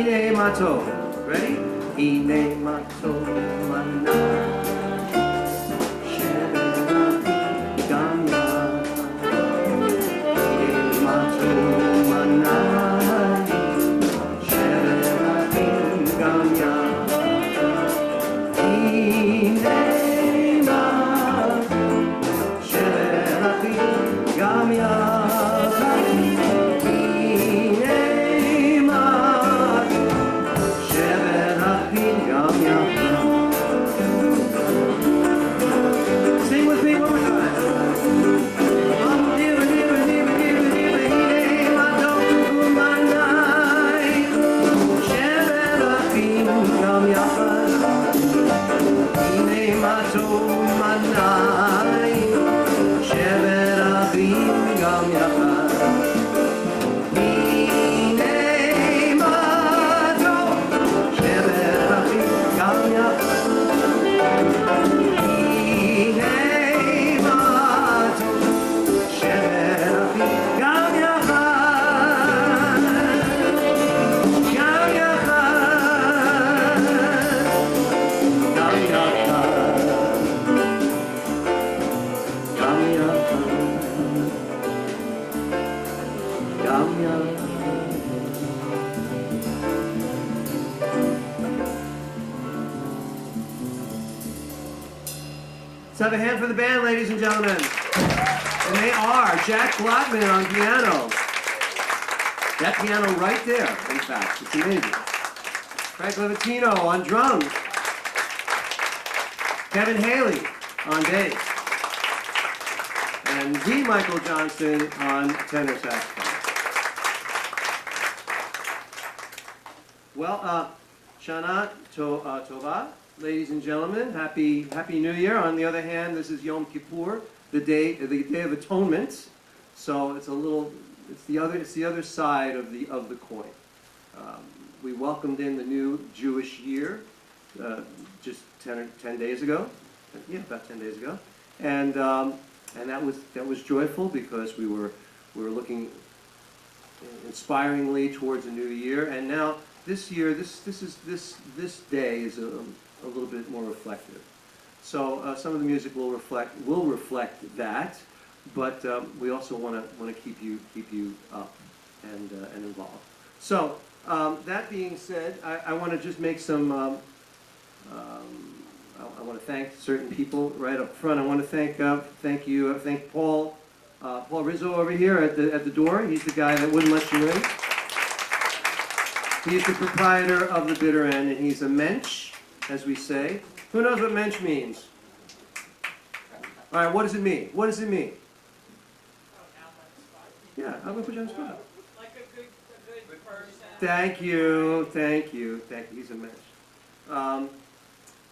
Hine mato. Ready? Hine mato mana. Let's have a hand for the band, ladies and gentlemen. And they are Jack Glottman on piano. That piano right there, in fact. It's amazing. Frank Levatino on drums. Kevin Haile on bass. And D. Michael Johnson on tenor saxophone. Well, Shana Tova. Ladies and gentlemen, happy New Year. On the other hand, this is Yom Kippur, the day of atonement. So it's the other side of the coin. We welcomed in the new Jewish year just 10 days ago. Yeah, about 10 days ago, and that was joyful because we were looking inspiringly towards a new year, and now this year this day is a little bit more reflective. So some of the music will reflect that, but we also want to keep you up and involved. So that being said, I want to just make some. I want to thank certain people right up front. I want to thank Paul Rizzo over here at the door. He's the guy that wouldn't let you in. He's the proprietor of the bitter end, and he's a mensch, as we say. Who knows what mensch means? All right, what does it mean? What does it mean? Yeah, I'm going to put you on the spot. Like a good person. Thank you. He's a mensch.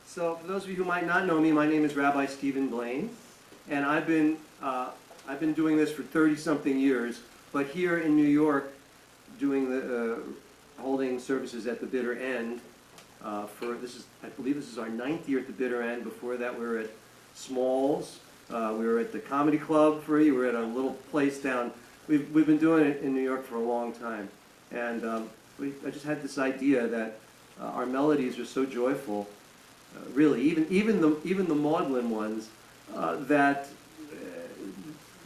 So for those of you who might not know me, my name is Rabbi Stephen Blane, and I've been doing this for 30-something years, but here in New York, holding services at the bitter end. I believe this is our 9th year at the bitter end. Before that, we were at Smalls. We were at the Comedy Club for you. We were at a little place down. We've been doing it in New York for a long time, and I just had this idea that our melodies are so joyful, really, even the maudlin ones, that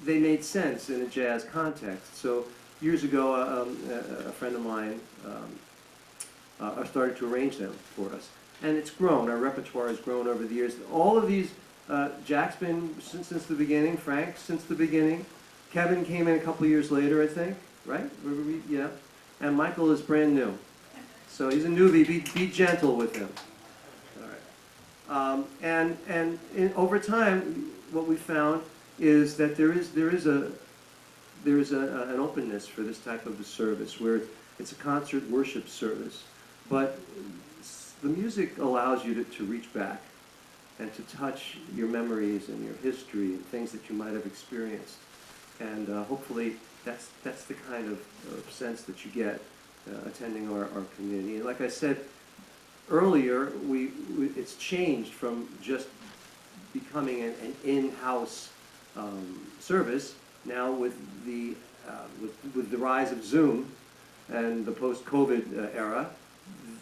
they made sense in a jazz context. So years ago, a friend of mine started to arrange them for us, and it's grown. Our repertoire has grown over the years. All of these, Jack's been since the beginning. Frank since the beginning. Kevin came in a couple of years later, I think. Right? Yeah. And Michael is brand new, so he's a newbie. Be gentle with him. All right. Over time, what we found is that there is an openness for this type of a service where it's a concert worship service, but the music allows you to reach back and to touch your memories and your history and things that you might have experienced, and hopefully that's the kind of sense that you get attending our community. And like I said earlier, it's changed from just becoming an in-house service. Now with the rise of Zoom and the post-COVID era,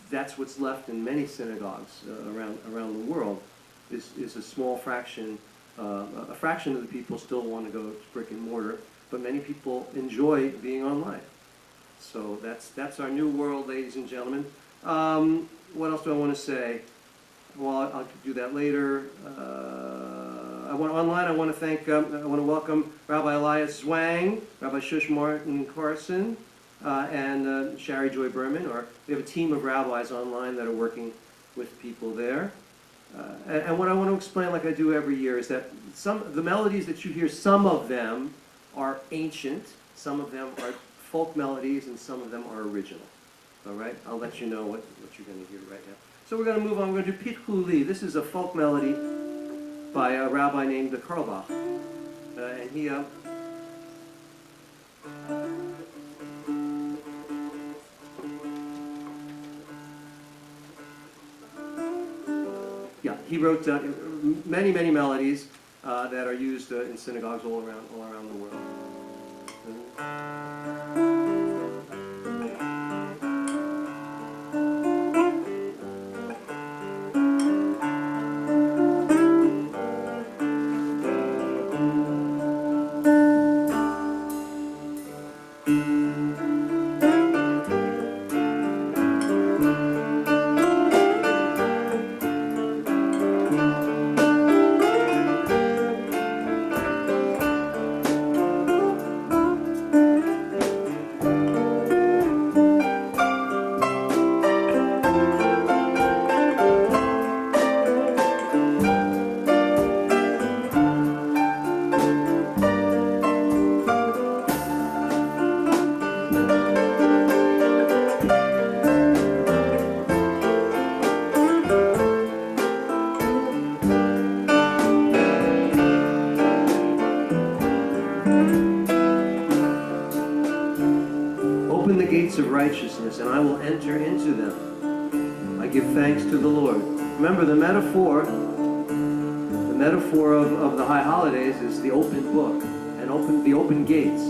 that's what's left in many synagogues around the world, is a small fraction. A fraction of the people still want to go to brick and mortar, but many people enjoy being online. So that's our new world, ladies and gentlemen. What else do I want to say? Well, I'll do that later. I want to thank, I want to welcome Rabbi Elias Zwang, Rabbi Shush Martin Carson, and Shari Joy Berman. We have a team of rabbis online that are working with people there. And what I want to explain, like I do every year, is that the melodies that you hear, some of them are ancient, some of them are folk melodies, and some of them are original. All right? I'll let you know what you're going to hear right now. So we're going to move on. We're going to do Pitchuli. This is a folk melody by a rabbi named Karlbach. And he... he wrote many, many melodies that are used in synagogues all around the world. Open the gates of righteousness, and I will enter into them. I give thanks to the Lord. Remember, the metaphor of the high holidays is the open book and the open gates.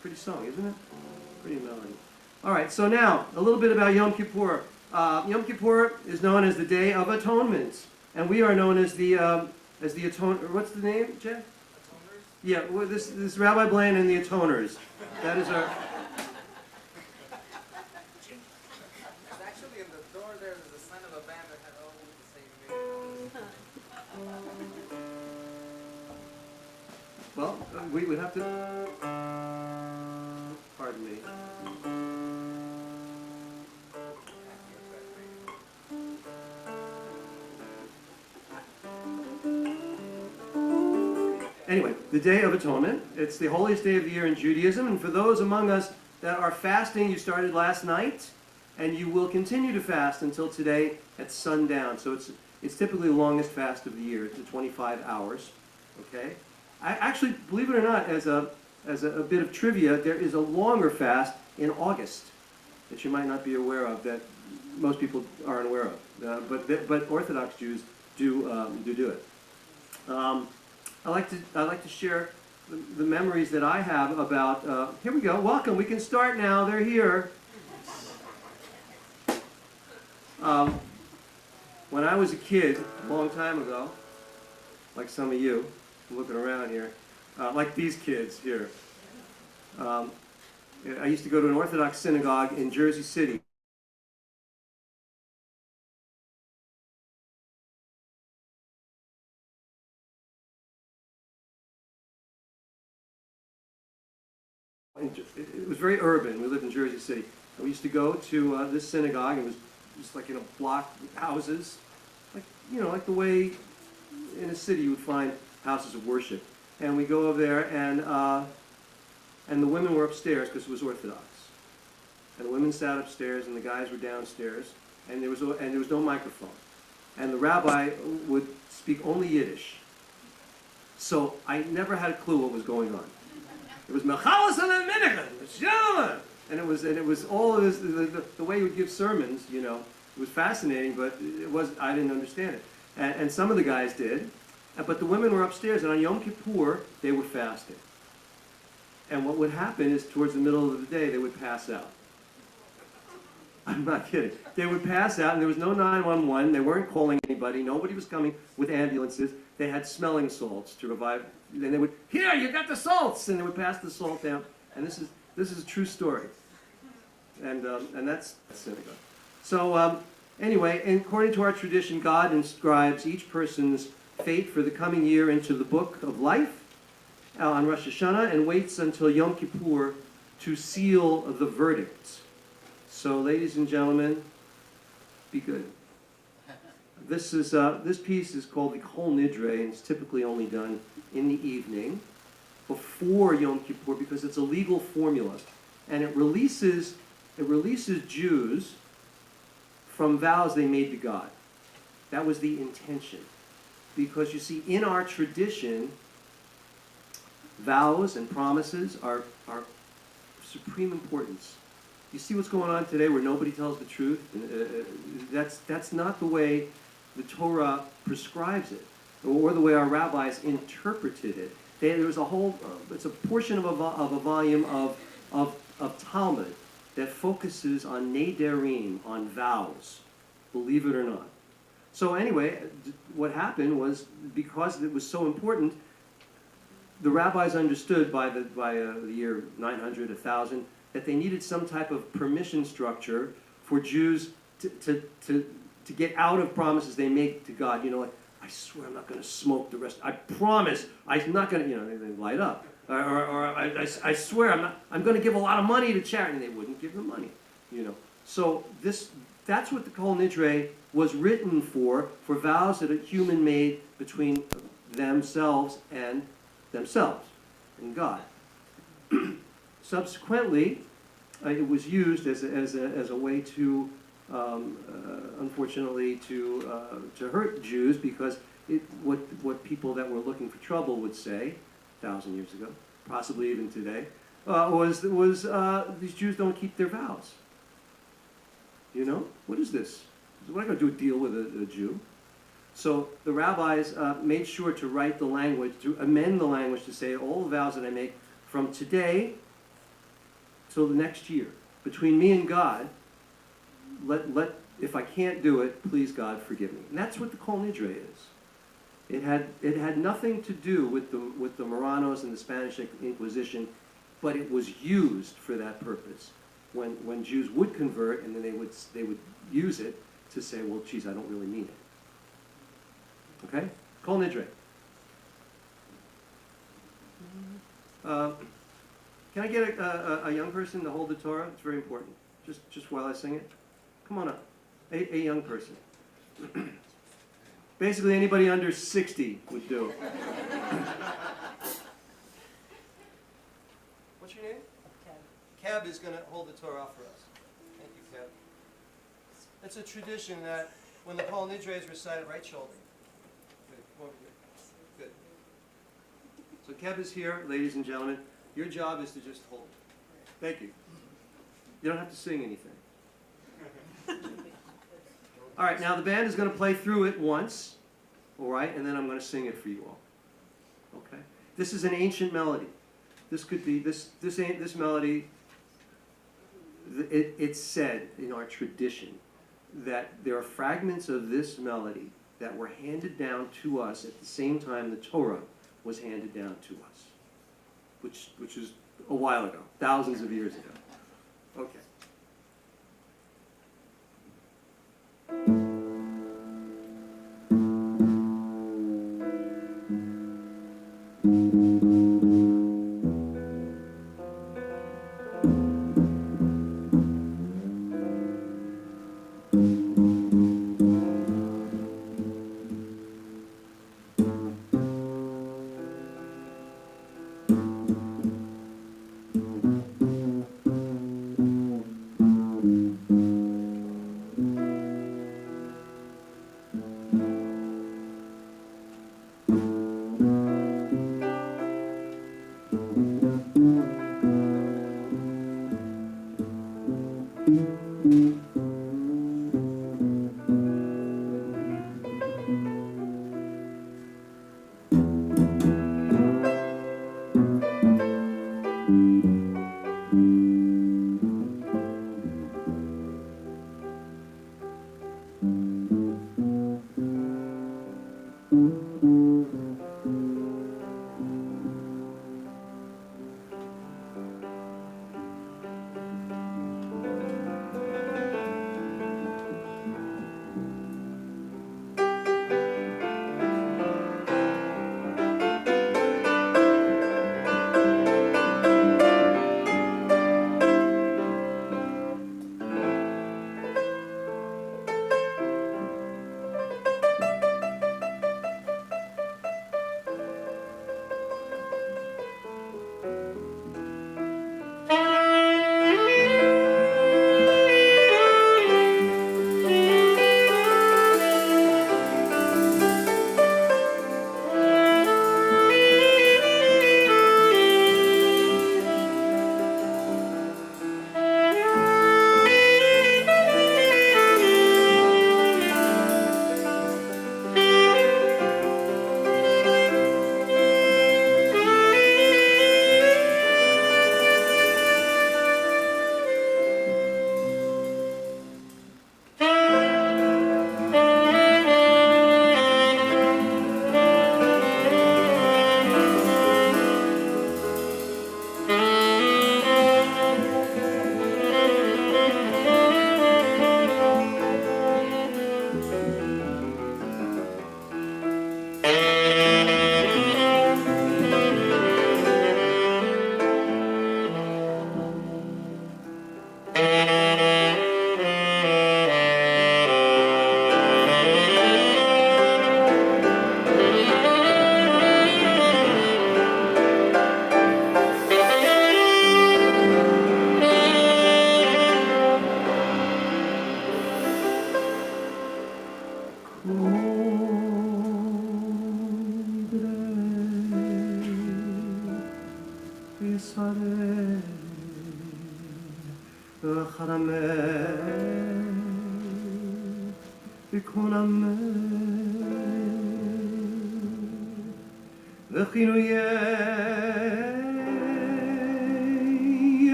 Pretty song, isn't it? Pretty melody. All right, so now, a little bit about Yom Kippur. Yom Kippur is known as the Day of Atonement, and we are known as the Atoners. What's the name, Jeff? Atoners? Yeah, well, this is Rabbi Blane and the Atoners. That is our... Actually, in the door there's a sign of a band that had all the same name. Well, we would have to, pardon me. Anyway, the Day of Atonement. It's the holiest day of the year in Judaism, and for those among us that are fasting, you started last night, and you will continue to fast until today at sundown. So it's typically the longest fast of the year. It's 25 hours. Okay? I actually, believe it or not, as a bit of trivia, there is a longer fast in August that you might not be aware of, that most people aren't aware of. But Orthodox Jews do it. I like to share the memories that I have about. Here we go. Welcome. We can start now. They're here. When I was a kid, a long time ago, like some of you, I'm looking around here, like these kids here. I used to go to an Orthodox synagogue in Jersey City. It was very urban. We lived in Jersey City. We used to go to this synagogue. It was just like in a block with houses, like the way in a city you would find houses of worship. And we go over there, and the women were upstairs because it was Orthodox. And the women sat upstairs, and the guys were downstairs, and there was no microphone. And the rabbi would speak only Yiddish. So I never had a clue what was going on. It was Mechalas and Mincha, and it was all of this, the way he would give sermons, it was fascinating, but I didn't understand it. And some of the guys did, but the women were upstairs, and on Yom Kippur, they were fasting. And what would happen is towards the middle of the day, they would pass out. I'm not kidding. They would pass out, and there was no 911. They weren't calling anybody. Nobody was coming with ambulances. They had smelling salts to revive. And they would, here, you got the salts, and they would pass the salt down. And this is a true story. And that's synagogue. So anyway, according to our tradition, God inscribes each person's fate for the coming year into the book of life on Rosh Hashanah, and waits until Yom Kippur to seal the verdict. So, ladies and gentlemen, be good. This piece is called the Kol Nidre, and it's typically only done in the evening before Yom Kippur because it's a legal formula, and it releases Jews from vows they made to God. That was the intention, because you see, in our tradition, vows and promises are of supreme importance. You see what's going on today where nobody tells the truth? That's not the way the Torah prescribes it, or the way our rabbis interpreted it. There was a whole, it's a portion of a volume of Talmud that focuses on nederim, on vows, believe it or not. So anyway, what happened was, because it was so important, the rabbis understood by the year 900, 1000, that they needed some type of permission structure for Jews to get out of promises they make to God. Like, I swear I'm not going to smoke the rest. I promise I'm not going to, they light up. Or I swear I'm going to give a lot of money to charity. And they wouldn't give them money, So that's what the Kol Nidre was written for vows that a human made between themselves and God. Subsequently, it was used as a way to, unfortunately, to hurt Jews, because what people that were looking for trouble would say 1,000 years ago, possibly even today, was these Jews don't keep their vows. What is this? What am I going to do? Deal with a Jew? So the rabbis made sure to write the language, to amend the language to say all the vows that I make from today till the next year, between me and God, if I can't do it, please God forgive me. And that's what the Kol Nidre is. It had nothing to do with the Marranos and the Spanish Inquisition, but it was used for that purpose. When Jews would convert, and then they would use it to say, well, geez, I don't really mean it. Okay? Kol Nidre. Can I get a young person to hold the Torah? It's very important. Just while I sing it. Come on up. A young person. Basically, anybody under 60 would do. What's your name? Cab is going to hold the Torah for us. Thank you, Cab. It's a tradition that when the Kol Nidre is recited, right shoulder. Good. Come over here. Good. So Cab is here, ladies and gentlemen. Your job is to just hold. Thank you. You don't have to sing anything. All right, now the band is going to play through it once, all right, and then I'm going to sing it for you all. Okay? This is an ancient melody. This could be this melody. It's said in our tradition that there are fragments of this melody that were handed down to us at the same time the Torah was handed down to us, which is a while ago, thousands of years ago. Okay.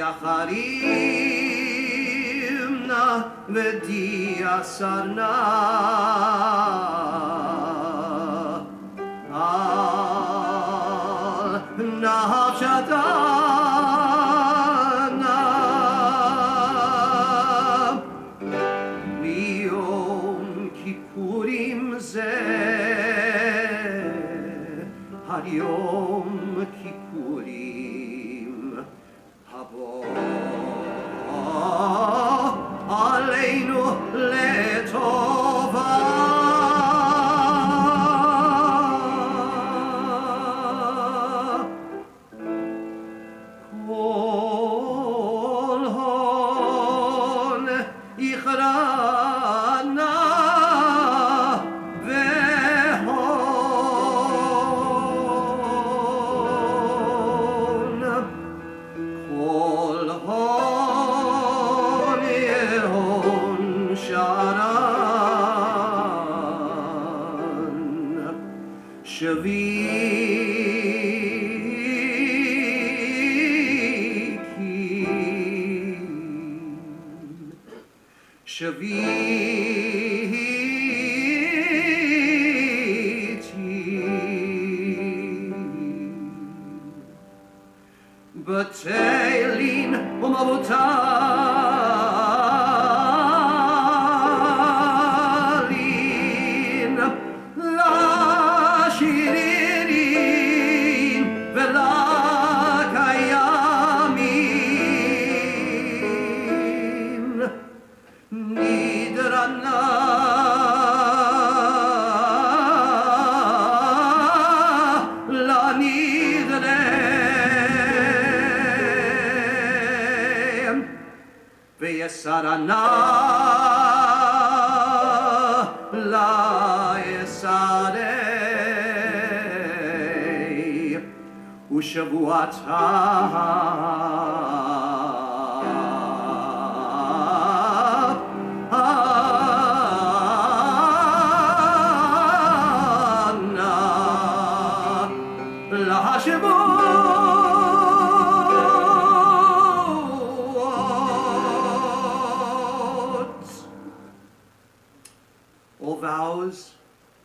Yacharim na v'dia sarna al nafshadana miyom kippurim zeh had yom kippurim habo aleinu letova kol hon ichrana vehon kol hon yehon sharan Shaviti Batelin umavotalin lashiririn velakayamin nidrana la nidre V'yesarana la yesarei Ushavuata la all vows,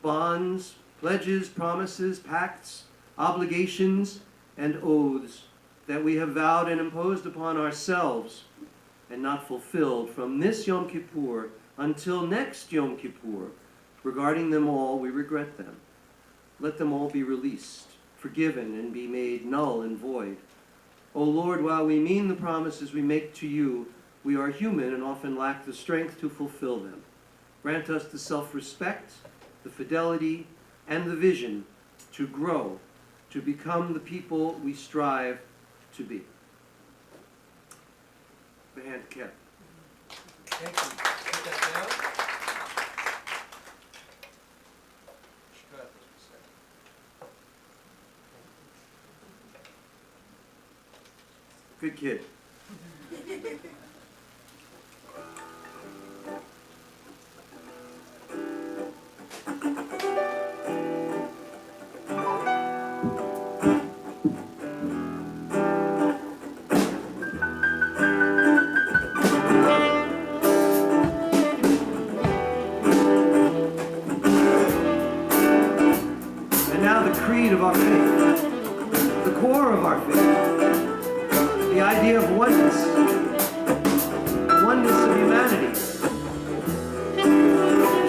bonds, pledges, promises, pacts, obligations, and oaths that we have vowed and imposed upon ourselves and not fulfilled from this Yom Kippur until next Yom Kippur, regarding them all, we regret them. Let them all be released, forgiven, and be made null and void. O Lord, while we mean the promises we make to you, we are human and often lack the strength to fulfill them. Grant us the self-respect, the fidelity, and the vision to grow, to become the people we strive to be. The hand kept. Thank you. Put that down. Good kid. And now the creed of our faith, the core of our faith. The idea of oneness, the oneness of humanity.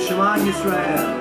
Shema Yisrael.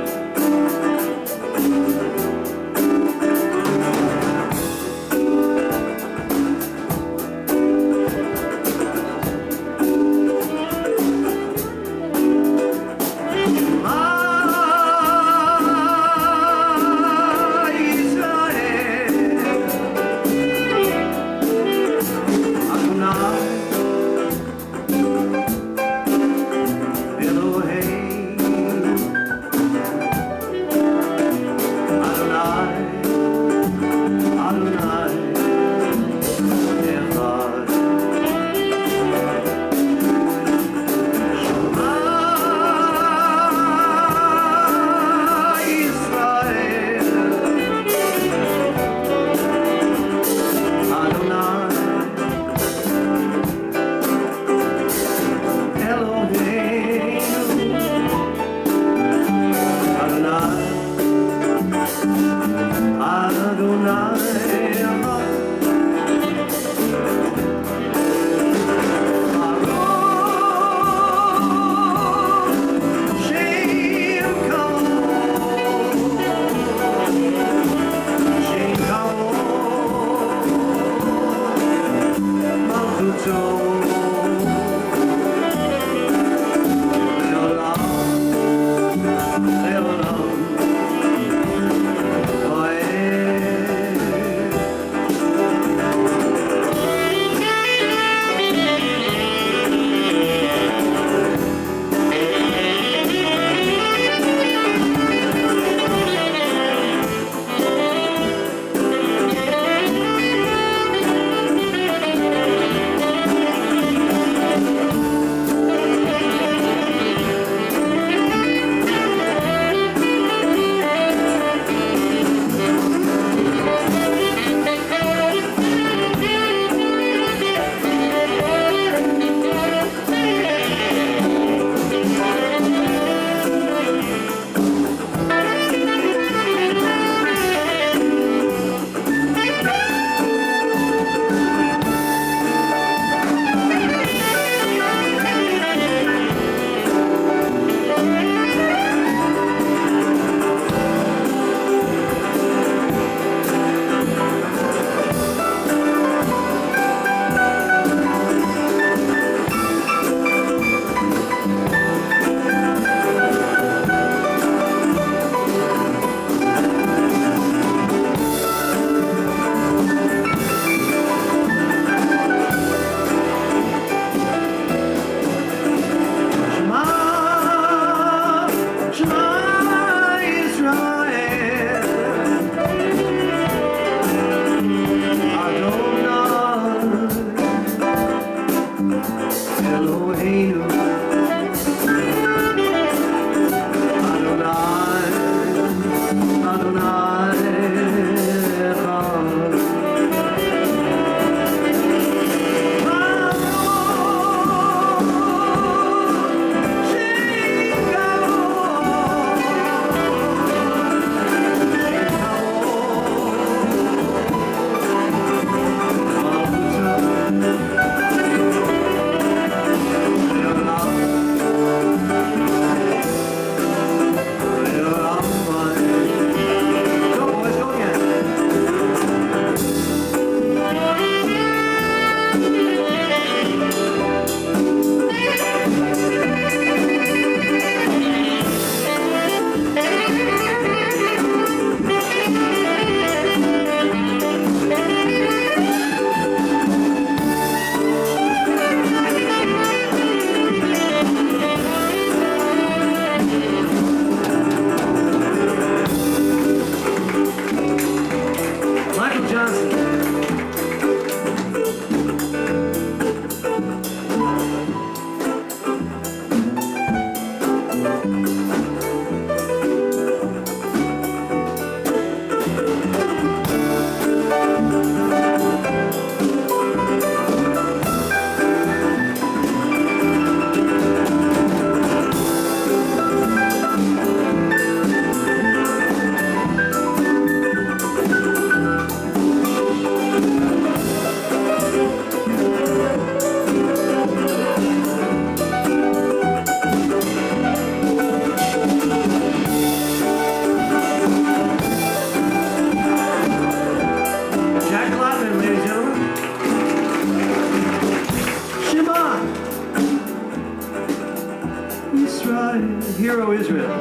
Hear, O Israel.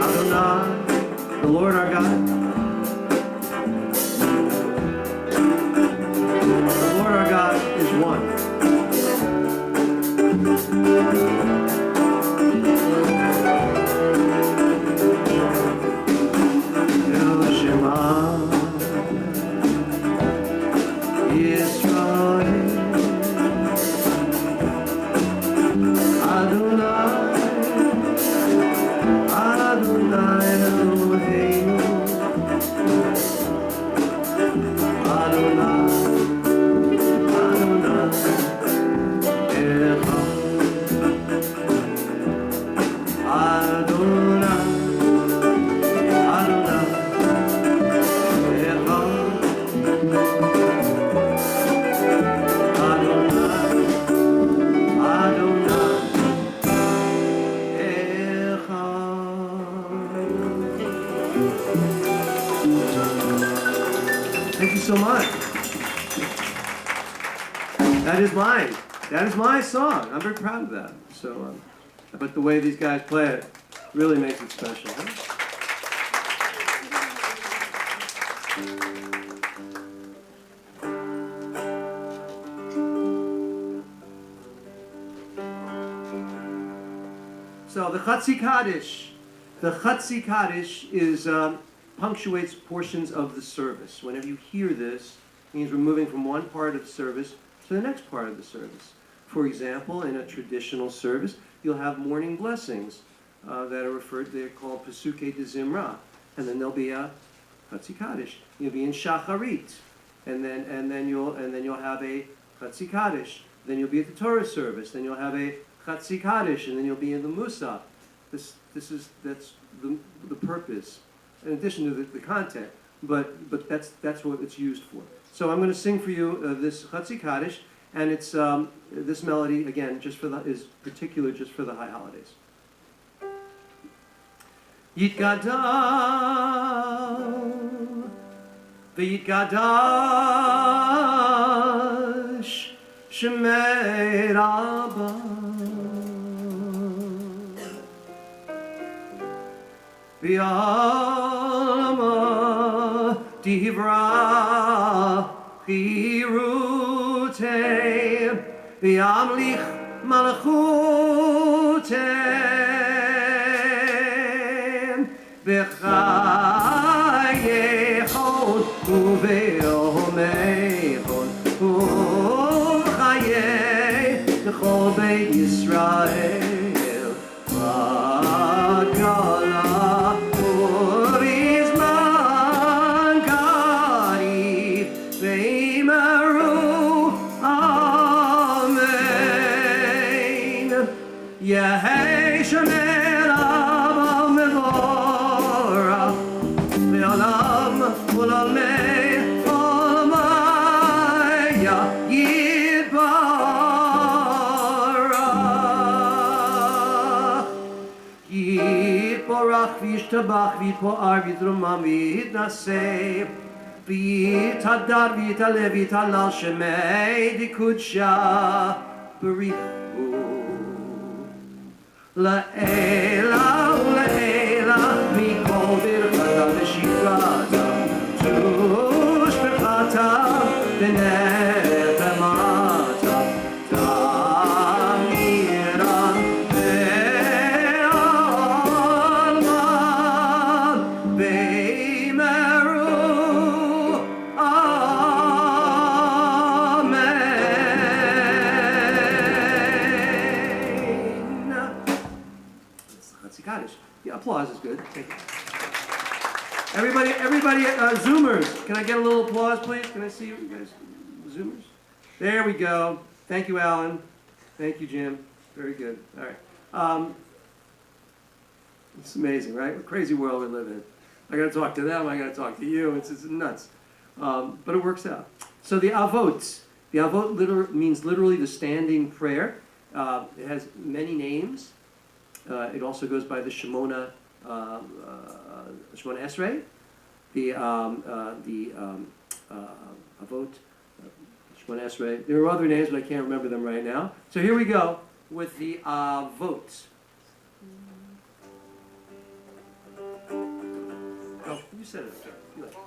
Adonai, the Lord our God. The Lord our God is one. El Shema Yisrael. Thank you so much. That is mine. That is my song. I'm very proud of that. So, but the way these guys play it really makes it special. Huh? So the Chatzi Kaddish. The Chatzi Kaddish is punctuates portions of the service. Whenever you hear this, it means we're moving from one part of the service to the next part of the service. For example, in a traditional service, you'll have morning blessings that are referred. They're called Pesukei de Zimra, and then there'll be a Chatzi Kaddish. You'll be in Shacharit, and then you'll have a Chatzi Kaddish. Then you'll be at the Torah service. Then you'll have a Chatzi Kaddish, and then you'll be in the Musaf. That's the purpose. In addition to the content, but that's what it's used for. So I'm going to sing for you this Chatzi Kaddish, and it's this melody again is particular just for the high holidays. Yitgadal v'yitgadash Shemei Rabbah V'yama divra chirutei v'yamlich malachutei v'chayechon uve'omechon u'chayei l'chol beit Yisrael v'gala וישתבח ויתפאר ויתרומם ויתנשא ויתהדר ויתעלה ויתהלל שמי דקודשה בריחו לעילה ולעילה מכל ברכתה ושפרתה ושפחתה ונחמתה תמירה בעלמא במהרו amen. That's Kaddish. Yeah, applause is good. Thank you. Everybody, Zoomers, can I get a little applause, please? Can I see you guys, Zoomers? There we go. Thank you, Alan. Thank you, Jim. Very good. All right. It's amazing, right? What a crazy world we live in. I got to talk to them. I got to talk to you. It's nuts, but it works out. So the avot. The avot means literally the standing prayer. It has many names. It also goes by the Shemona Esrei, the Avot, Shemona Esrei. There are other names, but I can't remember them right now. So here we go with the Avot. Oh, you said it. Sorry. You like it.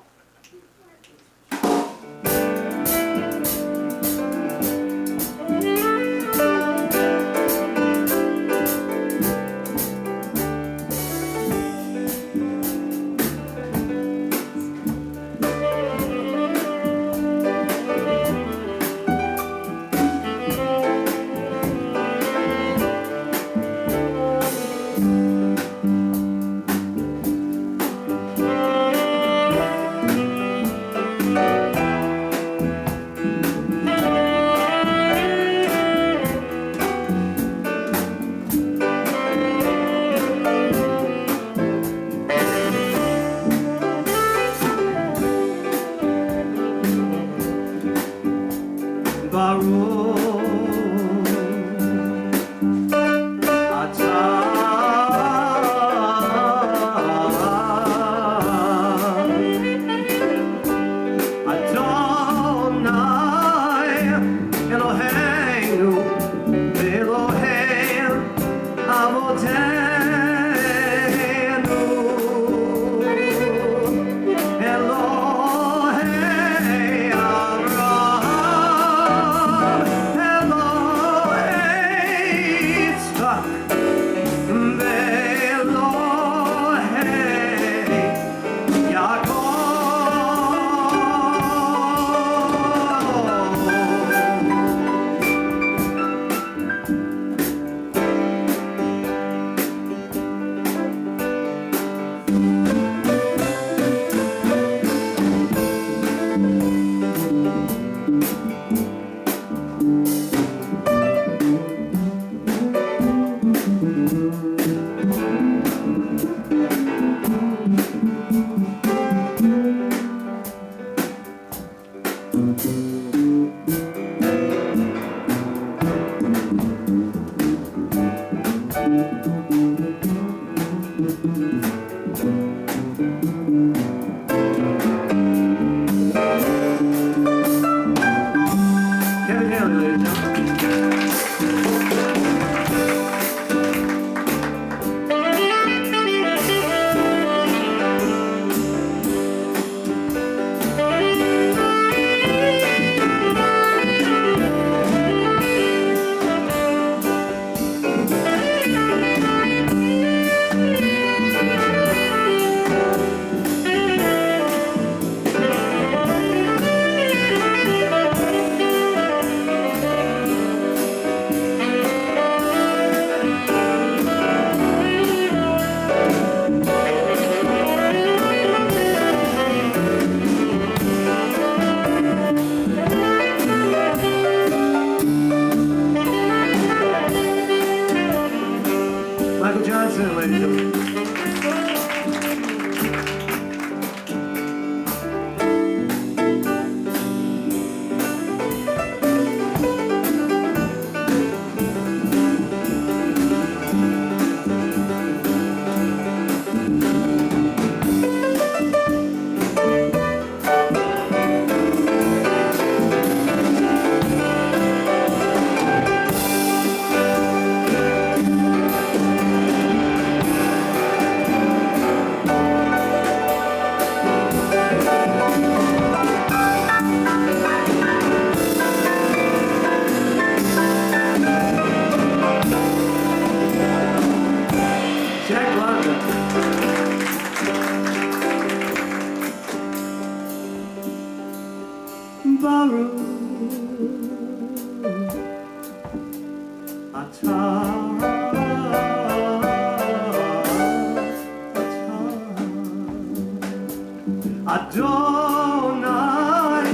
Adonai,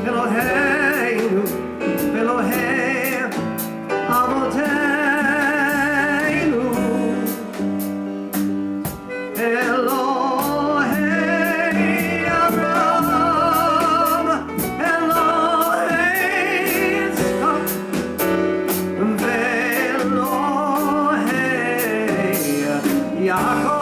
Eloheinu, Elohei Avoteinu, Elohei Abraham, Elohei Yitzchak, Ve'Elohei Yaakov.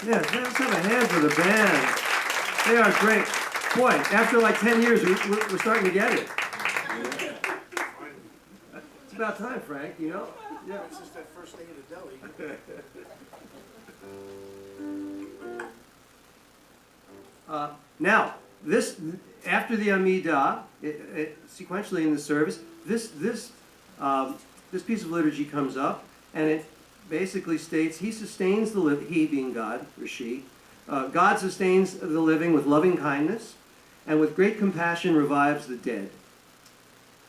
Yeah, let's have a hand for the band. They are great. Boy, after like 10 years, we're starting to get it. It's about time, Frank, you know? Yeah. It's just that first day in the deli. Now, this after the Amidah, sequentially in the service, this piece of liturgy comes up, and it basically states he sustains the living. He being God or she, God sustains the living with loving kindness, and with great compassion revives the dead.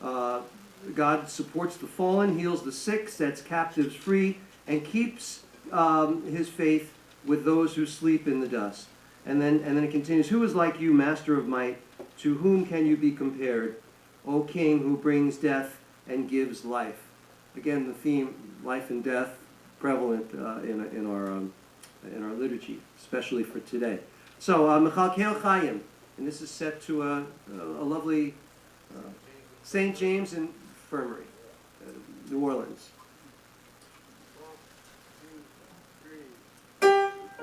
God supports the fallen, heals the sick, sets captives free, and keeps his faith with those who sleep in the dust. And then it continues, who is like you, master of might? To whom can you be compared? O King who brings death and gives life. Again, the theme, life and death, prevalent in our liturgy, especially for today. So, Mechalkel Chaim, and this is set to a lovely St. James Infirmary, New Orleans. 1, 2, 3.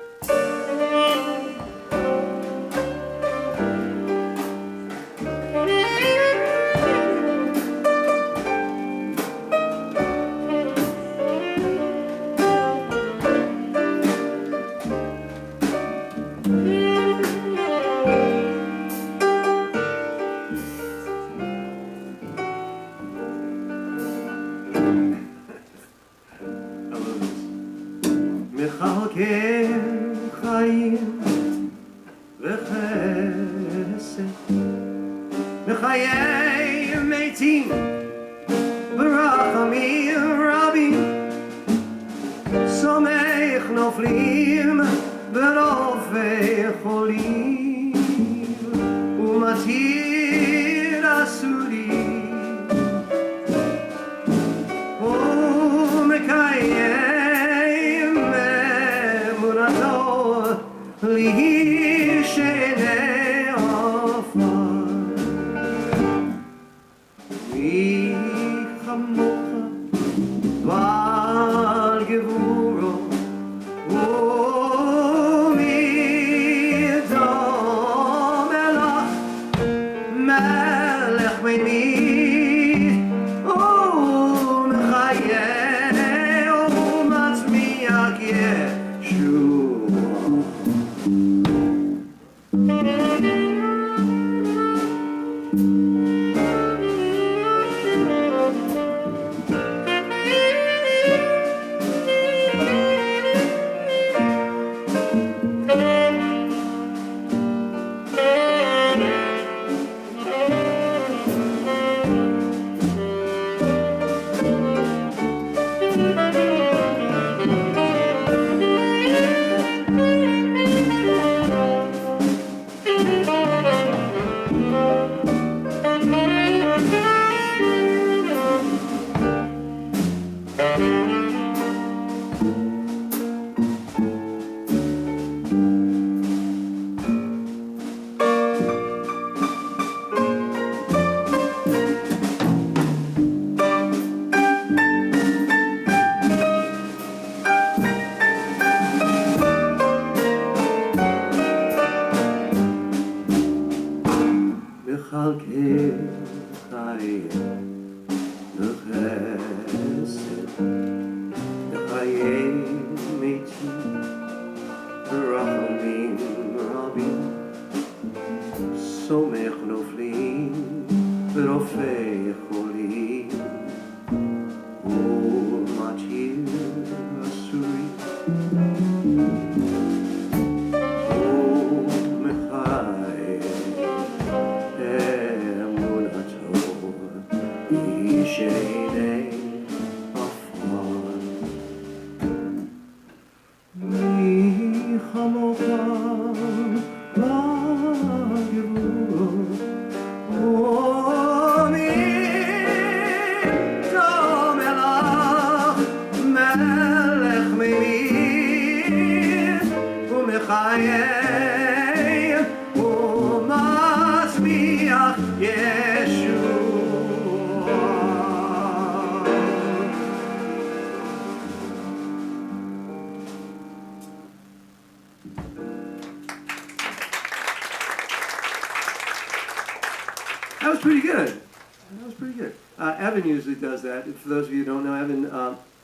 מחלקי חיים וחסד מחיי מתים ברחמים רבים סומך נופלים ברופא חולים ומתיר אסורים ומקיים אמונתו לי שאיני עפר מי כמוך בעל גבורו ומי דומה לך מלך מיני ומחיה ומצמיח ישוע מחלקי חיים וחסד וחיי מתים ברחמים רבים סומך נופלים ורופא חולים ומתיר אסורים ומחי אמונתו איש עיני עפר מי כמוך That was pretty good. That was pretty good. Evan usually does that. For those of you who don't know,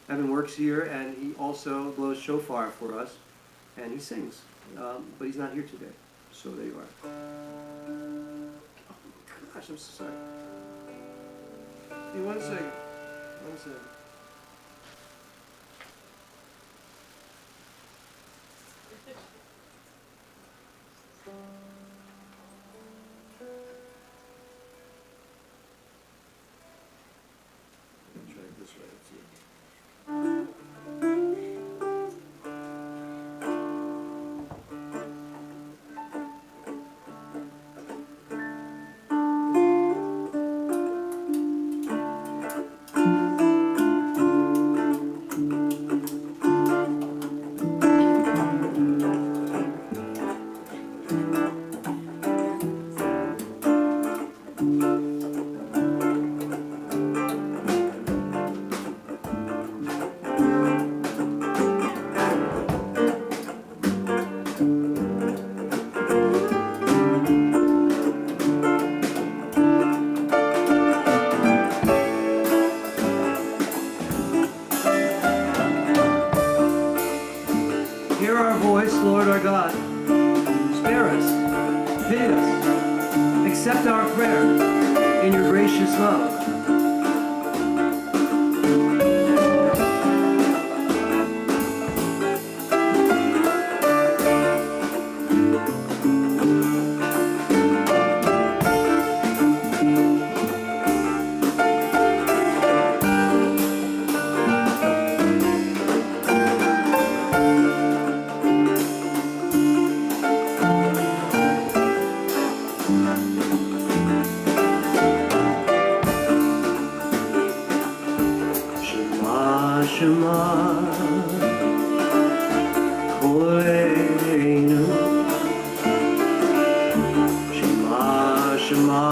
Evan works here, and he also blows shofar for us, and he sings. But he's not here today. So there you are. Oh, gosh, I'm so sorry. Hey, 1 second. 1 second. Try this right here. Hear our voice, Lord our God. Spare us, pity us, accept our prayer in your gracious love. Shema, Koleinu. Shema, Shema,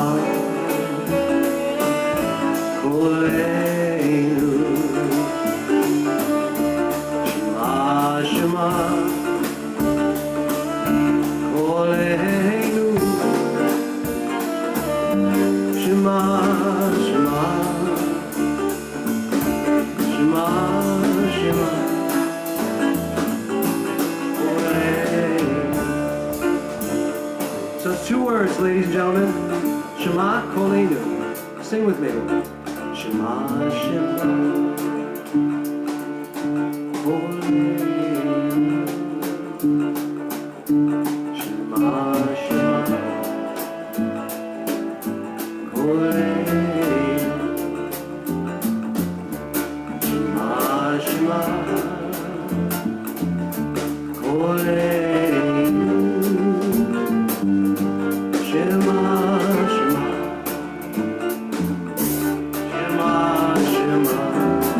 Koleinu. Shema, Shema, Koleinu. Shema, Shema. Shema, Shema, so it's 2 words, ladies and gentlemen. Shema, Koleinu. Sing with me. Shema, Shema, Koleinu. Shema, Shema, Koleinu. Shema, Koleinu. Shema, Shema, Shema, Shema.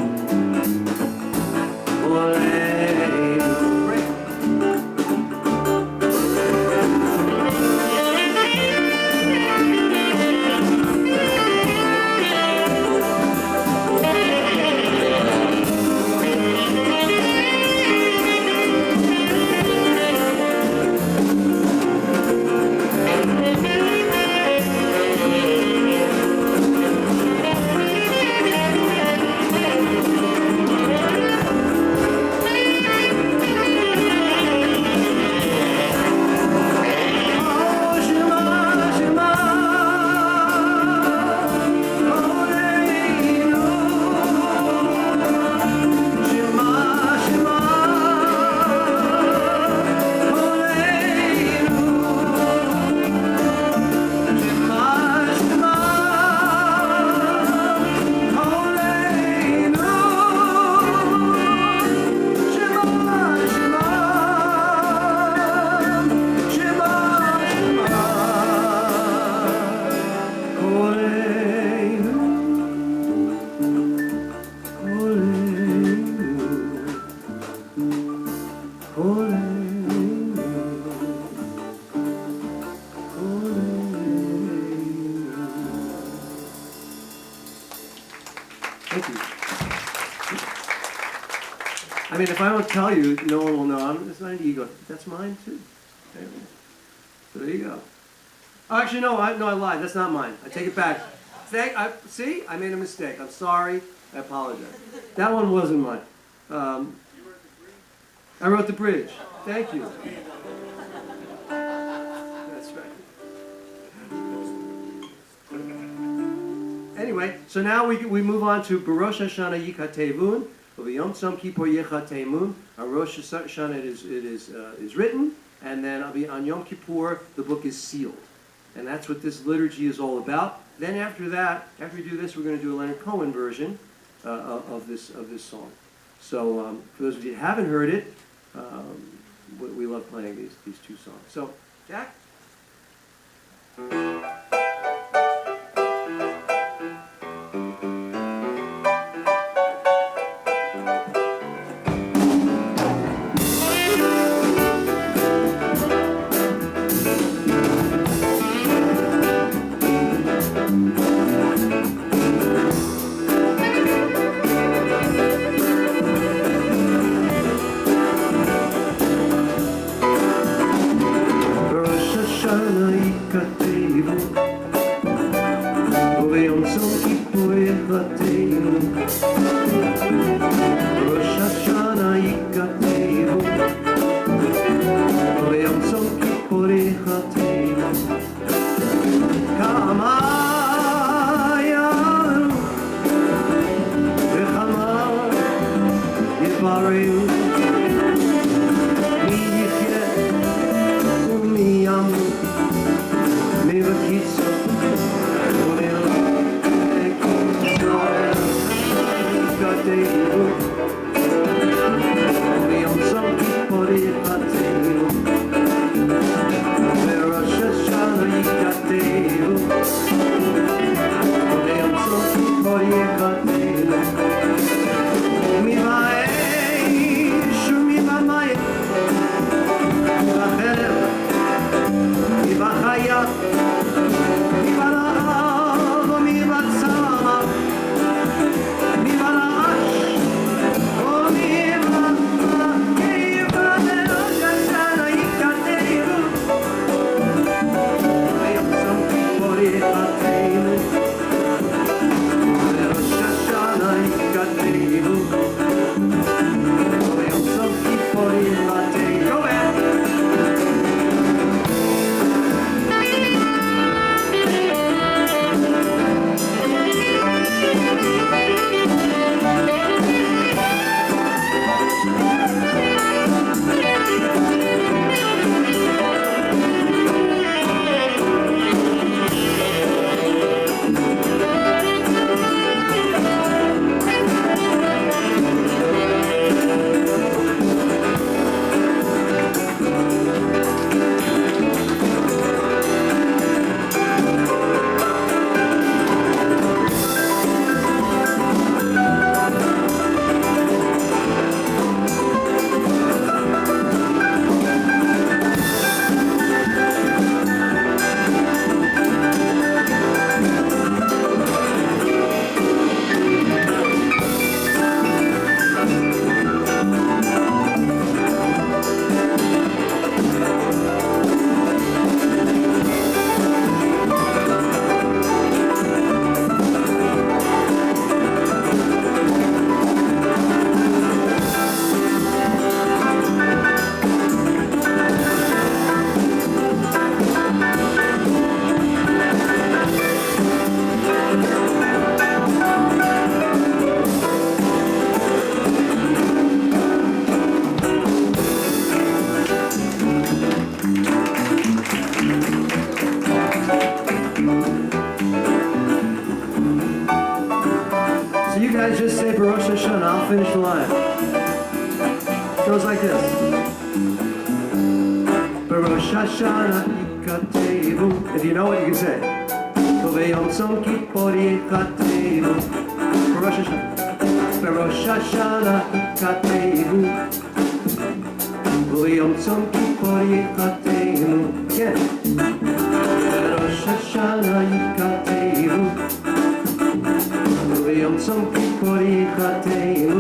Thank you. I mean, if I don't tell you, no one will know. It's not an ego. That's mine too. Okay. So there you go. Oh, actually, no, I lied. That's not mine. I take it back. See, I made a mistake. I'm sorry. I apologize. That one wasn't mine. I wrote the bridge. Thank you. That's right. Anyway, so now we move on to Barosh Hashanah Yikatevun, Yom Kippur Yechatemun. On Rosh Hashanah it is written, and then on Yom Kippur the book is sealed, and that's what this liturgy is all about. Then after that, after we do this, we're going to do a Leonard Cohen version of this song. So for those of you who haven't heard it, we love playing these two songs. So Jack. Just say Barosh Hashanah, I'll finish the line. It goes like this. Barosh Hashanah Yikatevu. If you know it, you can say Yom Kippur Yikatevu. Barosh Hashanah. Barosh Hashanah Yikatevu. Yom Kippur Yikatenu. Again. Rosh Hashanah Yikatenu. Yom Kippur Yikatenu.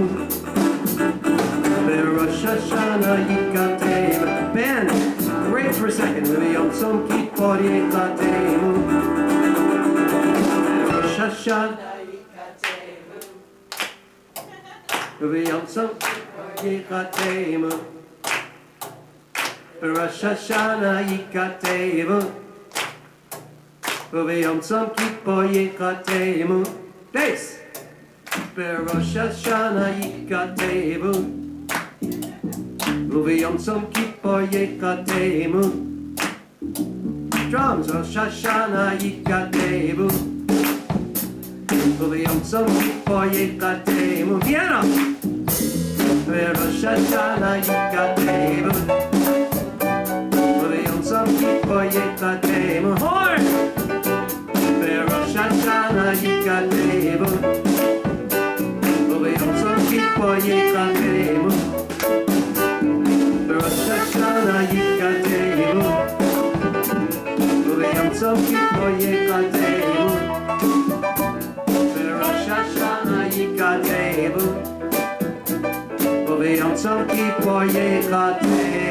Rosh Hashanah Yikatenu. Band, wait for a second. Yom Kippur Yikatenu. Rosh Hashanah Yom Kippur Rosh Hashanah Yikatenu. Yom Kippur Yikatenu. Bass. Rosh Hashanah Yikatenu. Yom Kippur Yikatenu. Drums. Rosh Hashanah Yikatenu. Yom Kippur Yikatenu. Piano. Rosh Hashanah Yikatenu. Yom Kippur Yikatenu. Horn. Rosh Hashanah Yikatenu. Yom Kippur Yikatenu. Rosh Hashanah Yikatenu. Yom Kippur Yikatenu. Rosh Hashanah Yikatenu. Yom Kippur Yikatenu.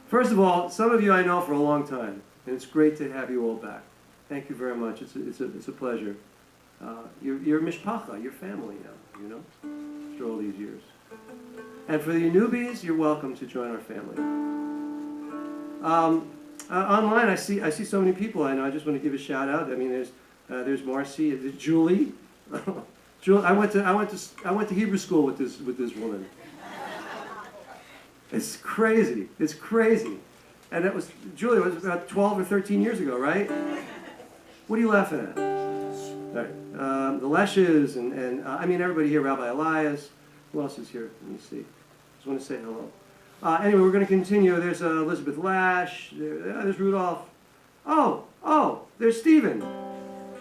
First of all, some of you I know for a long time, and it's great to have you all back. Thank you very much. It's a pleasure. You're mishpacha, you're family now, you know, after all these years. And for the newbies, you're welcome to join our family. Online, I see so many people I know. I just want to give a shout out. I mean, there's Marcy, there's Julie. Julie, I went to Hebrew school with this woman. It's crazy. It's crazy. And that was, Julie, was about 12 or 13 years ago, right? What are you laughing at? All right. The Leshes and I mean, everybody here, Rabbi Elias. Who else is here? Let me see. Just want to say hello. Anyway, we're going to continue. There's Elizabeth Lash. There's Rudolph. Oh, there's Stephen.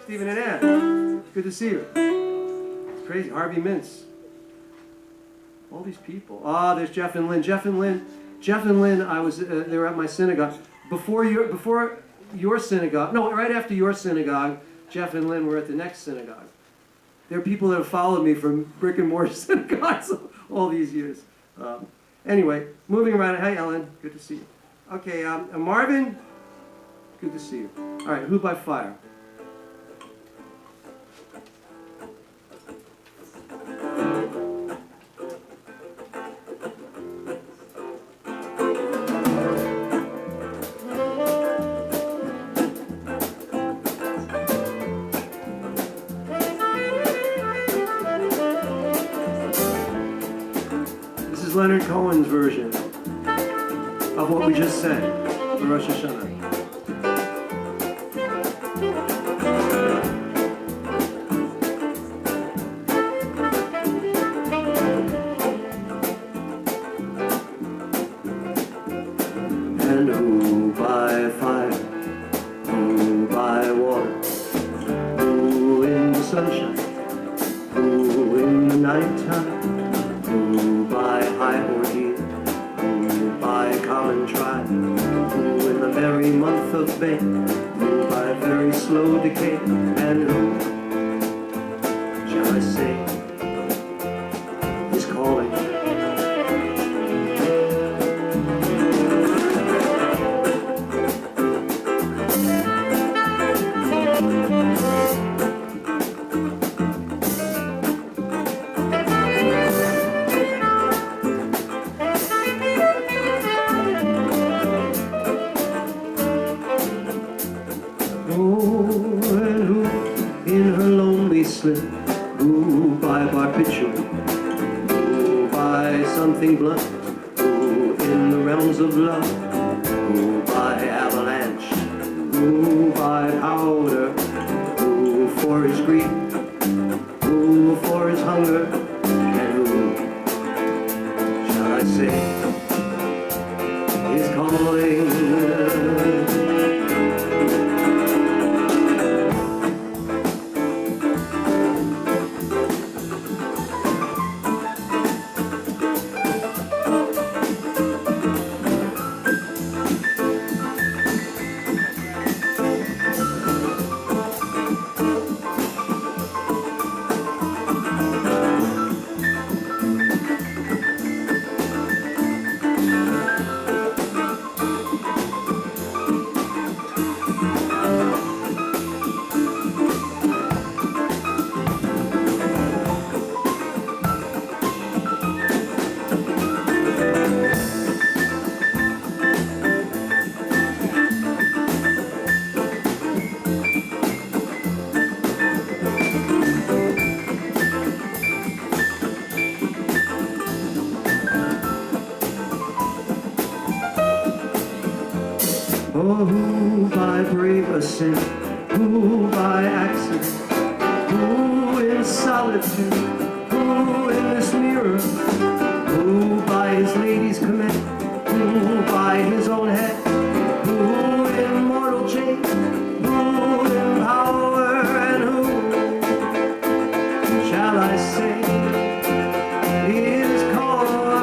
Stephen and Ann. Good to see you. It's crazy. Harvey Mintz. All these people. There's Jeff and Lynn. Jeff and Lynn, I was, they were at my synagogue. Before your synagogue, no, right after your synagogue, Jeff and Lynn were at the next synagogue. There are people that have followed me from brick and mortar synagogues all these years. Anyway, moving around. Hey, Ellen, good to see you. Okay, Marvin, good to see you. All right, Who by Fire. Leonard Cohen's version of what we just said for Rosh Hashanah. And who by fire, who by water, who in the sunshine, who in the nighttime, who by high ordeal, who by common trial, who in the very month of May, who by very slow decay, and who, shall I say, is calling. Who by barbiturate, who by something blunt, who in the realms of love, who by avalanche, who by powder, who for his grief, who for his hunger, and who, shall I say, is calling. Oh, who by brave ascent, who by accident, who in solitude, who in this mirror, who by his lady's command, who by his own head, who in mortal chain, who in power, and who shall I say is calling?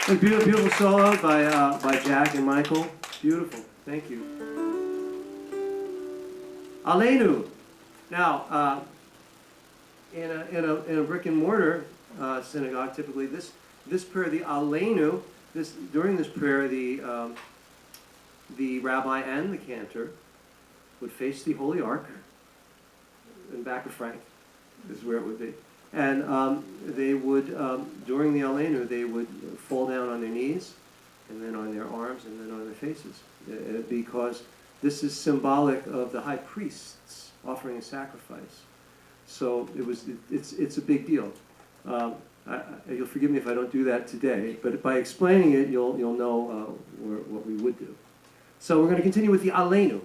A beautiful, beautiful solo by Jack and Michael. Beautiful. Thank you. Aleinu. Now, in a brick and mortar synagogue, typically this prayer, the Aleinu, during this prayer, the rabbi and the cantor would face the Holy Ark in back of Frank. This is where it would be. And they would, during the Aleinu, they would fall down on their knees, and then on their arms, and then on their faces, because this is symbolic of the high priests offering a sacrifice. So it's a big deal. You'll forgive me if I don't do that today, but by explaining it, you'll know what we would do. So we're going to continue with the Aleinu.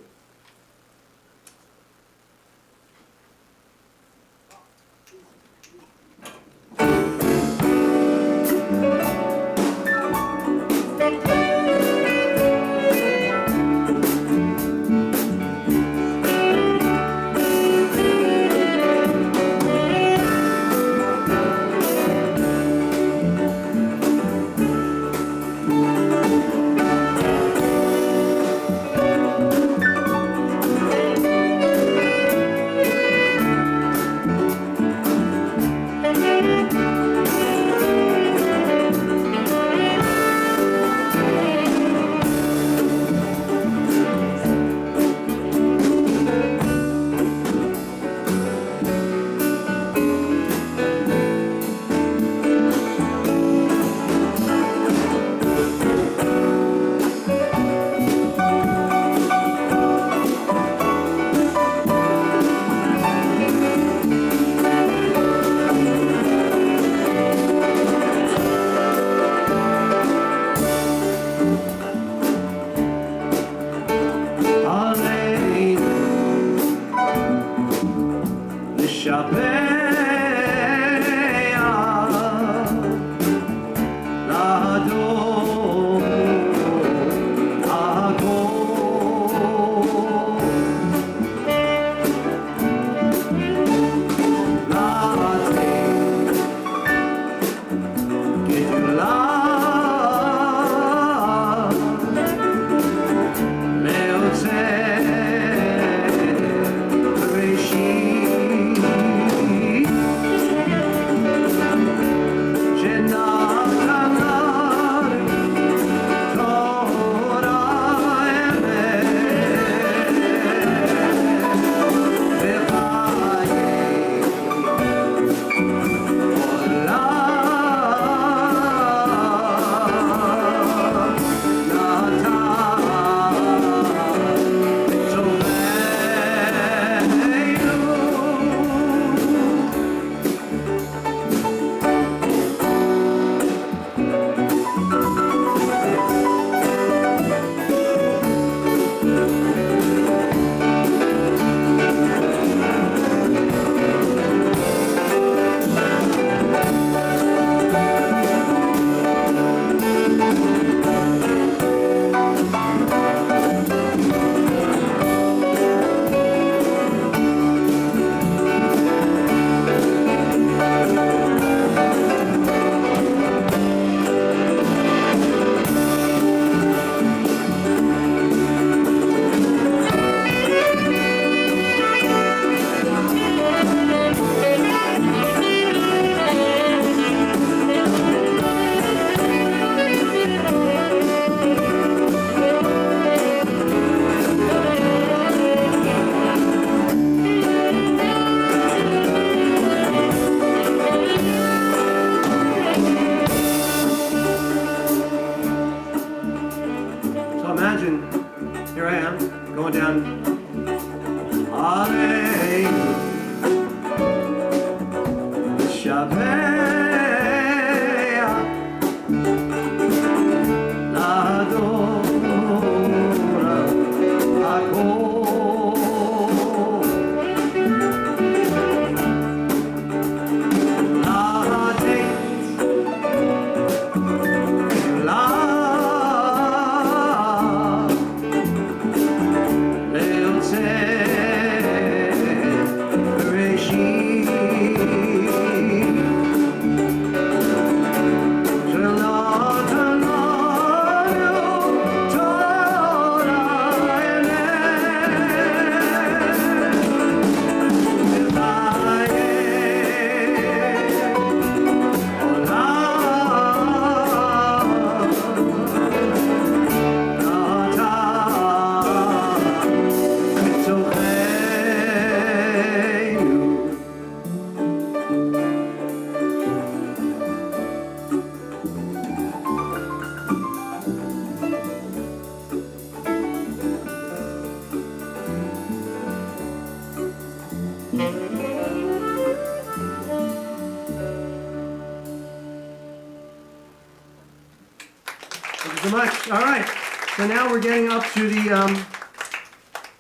So much. All right. So now we're getting up to the,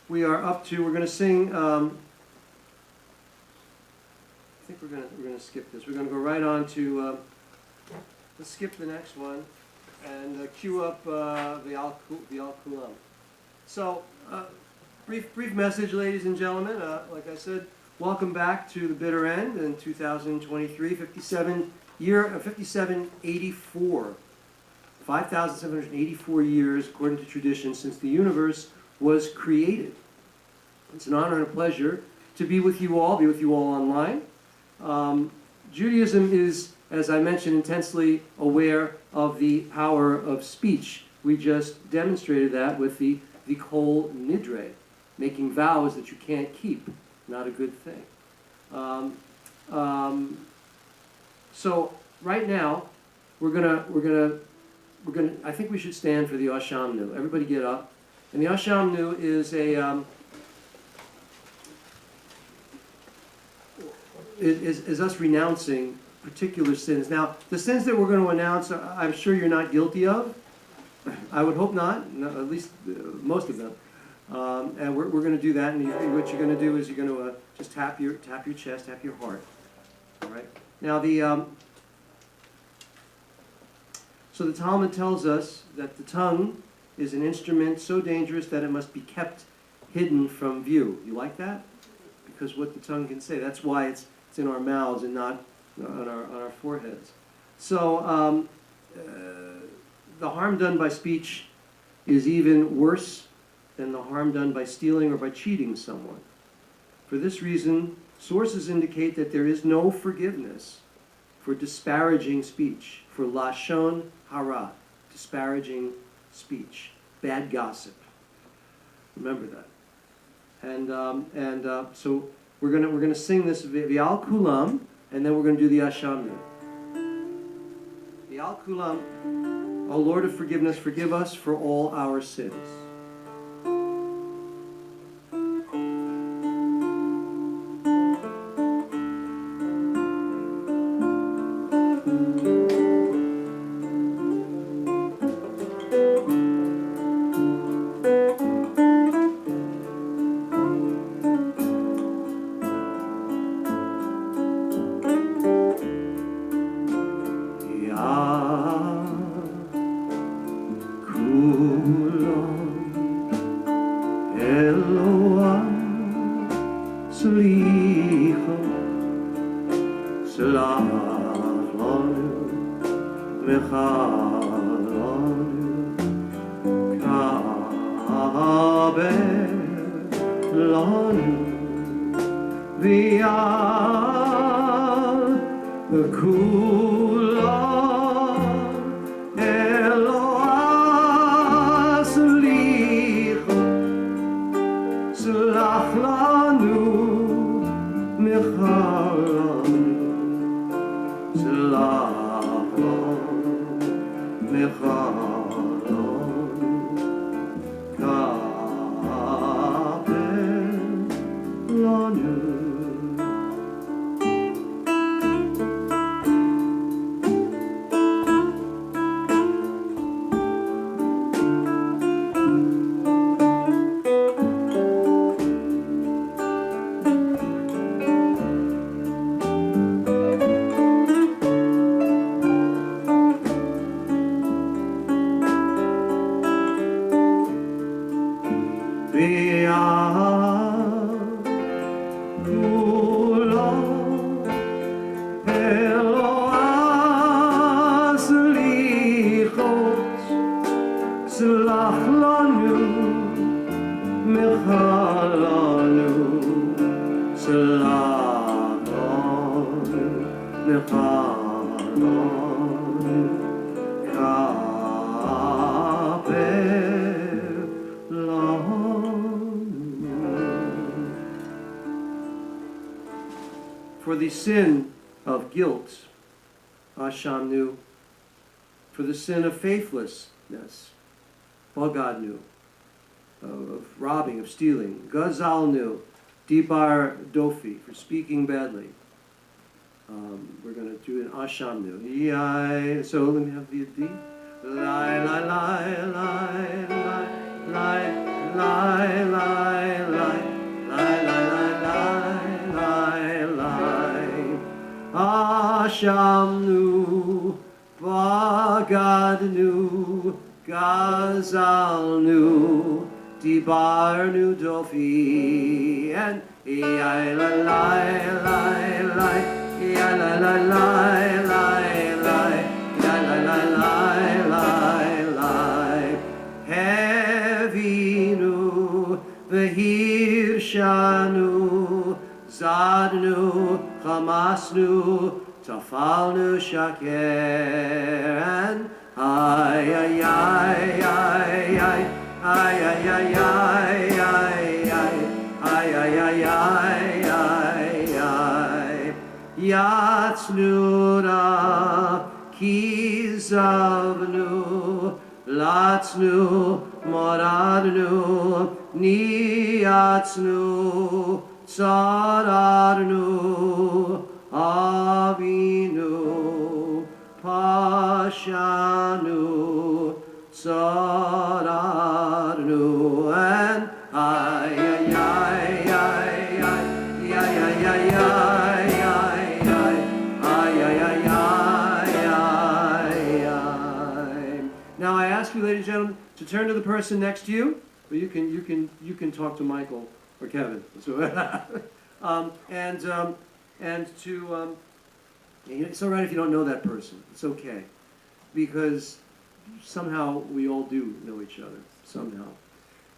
we're going to sing, I think we're going to skip this. We're going to go right on to, let's skip the next one and cue up the Al Kulam. So, brief message, ladies and gentlemen. Like I said, welcome back to the bitter end in 2023, 5784. 5,784 years, according to tradition, since the universe was created. It's an honor and a pleasure to be with you all online. Judaism is, as I mentioned, intensely aware of the power of speech. We just demonstrated that with the Kol Nidre, making vows that you can't keep. Not a good thing. So right now, we're gonna. I think we should stand for the Ashamnu. Everybody get up. And the Ashamnu is is us renouncing particular sins. Now, the sins that we're going to announce, I'm sure you're not guilty of. I would hope not, at least most of them. And we're going to do that, and what you're going to do is you're going to just tap your chest, tap your heart. All right. Now so the Talmud tells us that the tongue is an instrument so dangerous that it must be kept hidden from view. You like that? Because what the tongue can say. That's why it's in our mouths and not on our foreheads. So the harm done by speech is even worse than the harm done by stealing or by cheating someone. For this reason, sources indicate that there is no forgiveness for disparaging speech, for lashon hara, disparaging speech, bad gossip. Remember that. And so we're gonna sing this V'al Kulam, and then we're gonna do the Ashamnu. V'al Kulam, O Lord of forgiveness, forgive us for all our sins. For the sin of guilt, Ashamnu, for the sin of faithlessness, Bagadnu, of robbing, of stealing, Gazalnu, Dibar Dofi, for speaking badly. We're going to do an Ashamnu. So let me have the D. Lai, lai, lai, lai, lai, lai, lai, lai, lai, lai, lai, lai, Ashamnu, Bagadnu, Gazalnu, Dibarnu Dofi, and lai, lai, lai, lai, lai, lai, lai, lai, Hevinu, Vehirshanu, Zadnu, Chamasnu, Tafalnu Shaker, and ay, ay, ay, ay, ay, ay, ay, ay, ay, ay, ay, ay, Yatsnuna, Kizavnu, Latsnu, Moradnu, Niatsnu, Tsararnu, Avinu, Pashanu, Tsararnu, and to turn to the person next to you, or you can talk to Michael or Kevin. So, it's all right if you don't know that person. It's okay, because somehow we all do know each other somehow,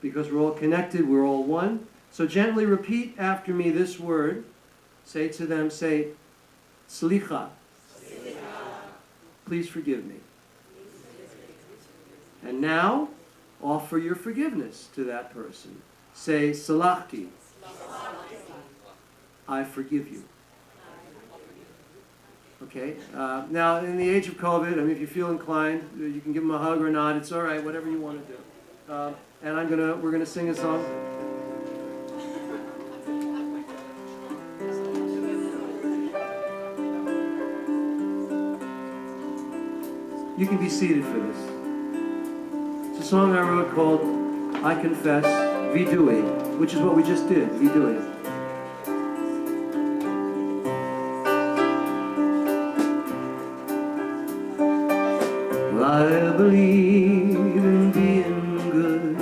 because we're all connected. We're all one. So gently repeat after me this word. Say to them, say, Slicha. Please forgive me. And now, offer your forgiveness to that person. Say, Salachti. I forgive you. Okay? Now, in the age of COVID, I mean, if you feel inclined, you can give them a hug or a nod. It's all right, whatever you want to do. And we're gonna sing a song. You can be seated for this. It's a song I wrote called I Confess, Vidui, which is what we just did, Vidui. Well, I believe in being good.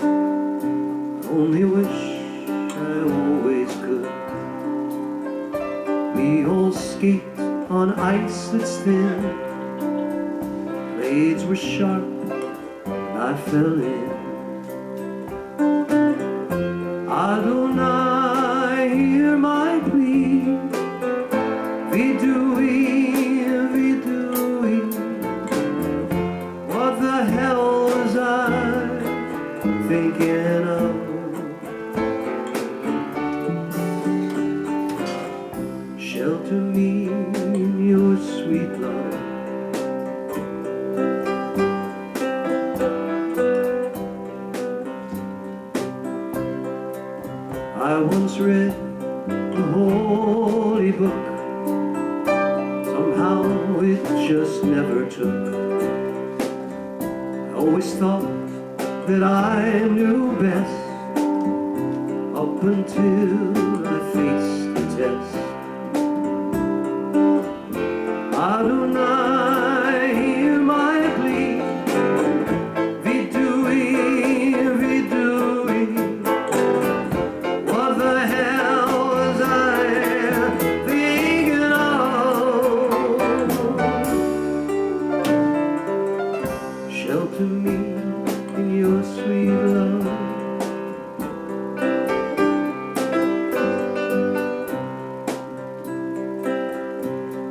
I only wish I always could. We all skate on ice that's thin. Blades were sharp, and I fell in. Adonai, hear my plea. Vidui, vidui. What the hell was I thinking of? Shelter me in your sweet love. I once read the holy book. Somehow it just never took. I always thought that I knew best, up until I faced the test. Adonai, hear my plea. Vidui, vidui. What the hell was I thinking of? Shelter me in your sweet love.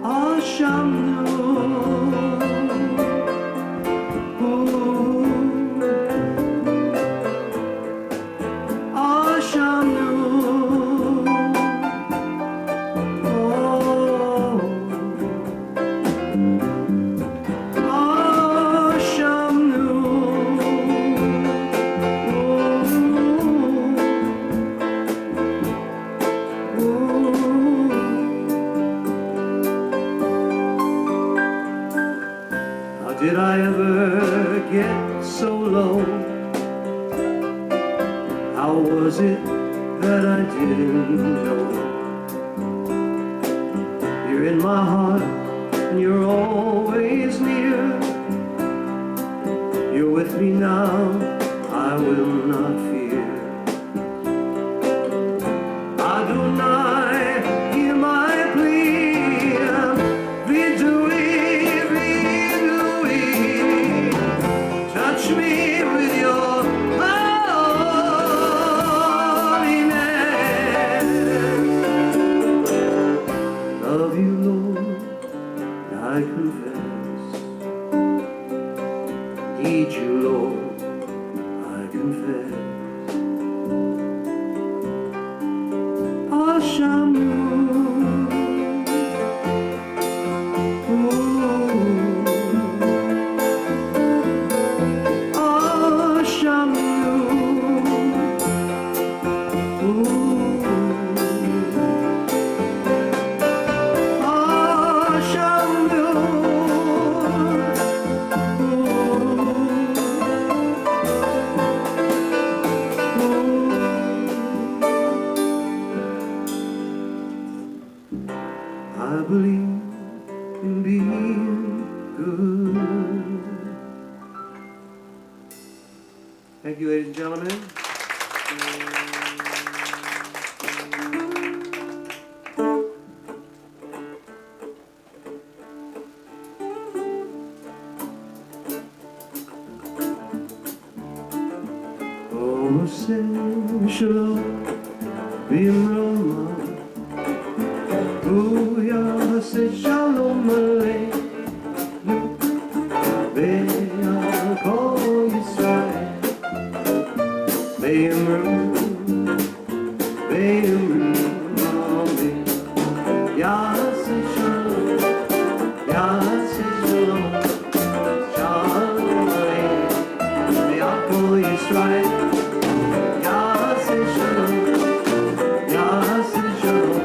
Ashamnu, Ashamnu. How did I ever get so low? How was it that I didn't know? You're in my heart and you're always near. You're with me now, I will not fear. Adonai, hear my plea. Vidui, vidui. Touch me with your holiness. Love you, Lord, I confess. Need you, Lord, I confess. Ashamu, Ashamu, I believe in being good. Thank you, ladies and gentlemen. Oh, say shalom, b'imroma. Booyah, say shalom aleinu. Ve'al Yisrael, ve'imru, amen. Yaseh shalom, yaseh shalom, shalom aleinu. Ve'al Yisrael, yaseh shalom, yaseh shalom,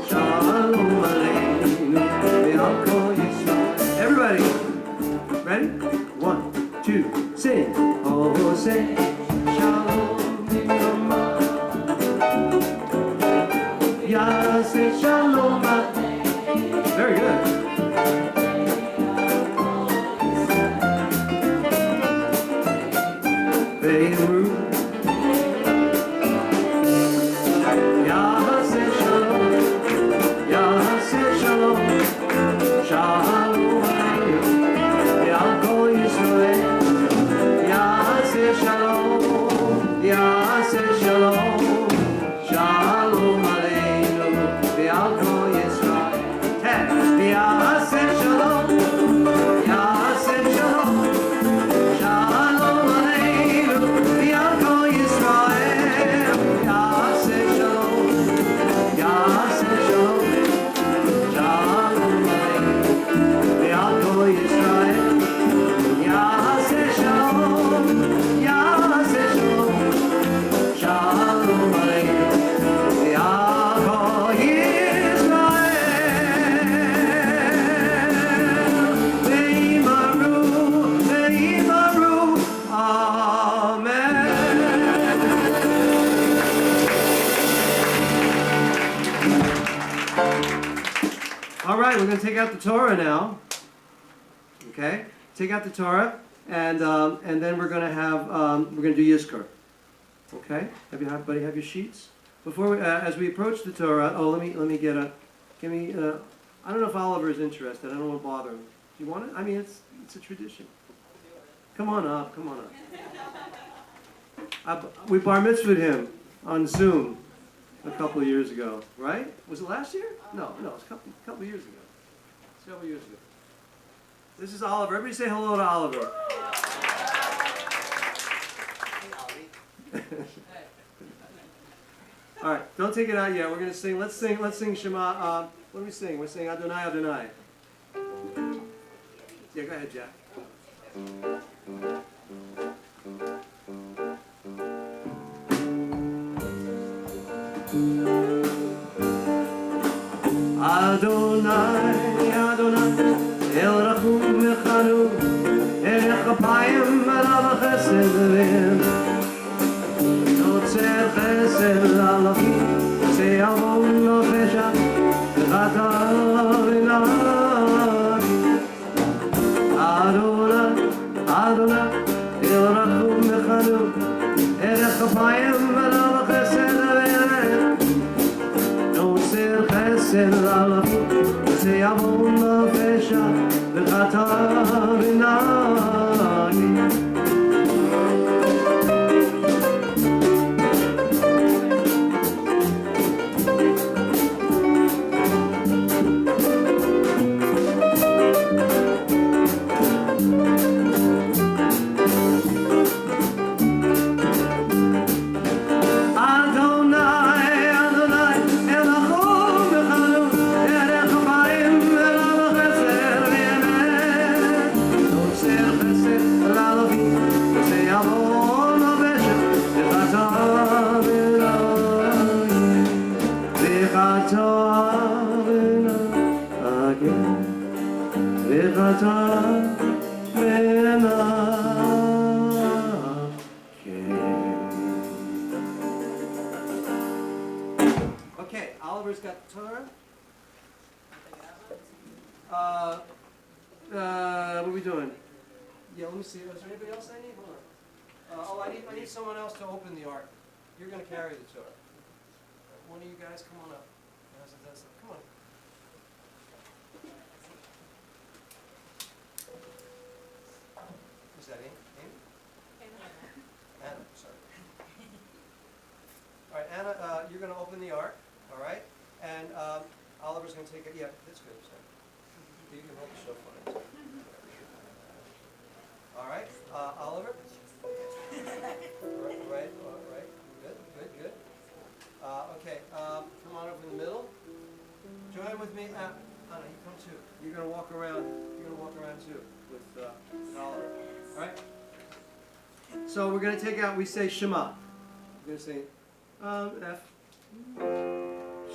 shalom aleinu. Ve'al Yisrael. Everybody. Ready? 1, 2, sing. Oh, say shalom b'imroma. Yaseh shalom. Very good. Ve'imru. Yaseh shalom. Yaseh shalom. Shalom aleinu. Yaseh shalom, yaseh shalom, shalom aleinu, ve'al kol Yisrael. Yaseh shalom, yaseh shalom, shalom aleinu, ve'al kol Yisrael. Yaseh shalom, yaseh shalom, shalom aleinu, ve'al kol Yisrael. Yaseh shalom, yaseh shalom, shalom aleinu, ve'al kol Yisrael. Ve'imaru, ve'imaru, amen. All right, we're going to take out the Torah now. Okay? Take out the Torah, and then we're going to have we're going to do Yizkor. Okay? Everybody have your sheets? Before we, as we approach the Torah, let me get a, give me. I don't know if Oliver is interested. I don't want to bother him. Do you want it? I mean, it's a tradition. Come on up. Come on up. We bar mitzvahed him on Zoom a couple of years ago, right? Was it last year? No, it was a couple of years ago. It's a couple of years ago. This is Oliver. Everybody say hello to Oliver. All right, don't take it out yet. We're going to sing. Let's sing Shema. What do we sing? We're singing Adonai, Adonai. Yeah, go ahead, Jack. Adonai, Adonai, El Rachum Mechanu, Erech Apayim, Alav Chesed V'em. Notzer Chesed L'Alachim, Se'avon Nofesha, V'chata V'nagi. Adonai, Adonai, El Rachum Mechanu, Erech Apayim, Alav Chesed V'em. Notzer Chesed L'Alachim, Se'avon Nofesha, V'chata V'nagi. Okay, Oliver's got the Torah. What are we doing? Yeah, let me see. Is there anybody else I need? Hold on. I need someone else to open the ark. You're going to carry the Torah. One of you guys, come on up. Come on. Is that Amy? Anna, sorry. All right, Anna, you're going to open the ark, all right? And Oliver's going to take it. Yeah, that's good. Sorry. You can hold the show for it. All right, Oliver. All right. Good. Okay, come on over in the middle. Join with me. Anna, you come too. You're going to walk around. Too with Oliver. All right. So we're going to take out, we say Shema. We're going to say F.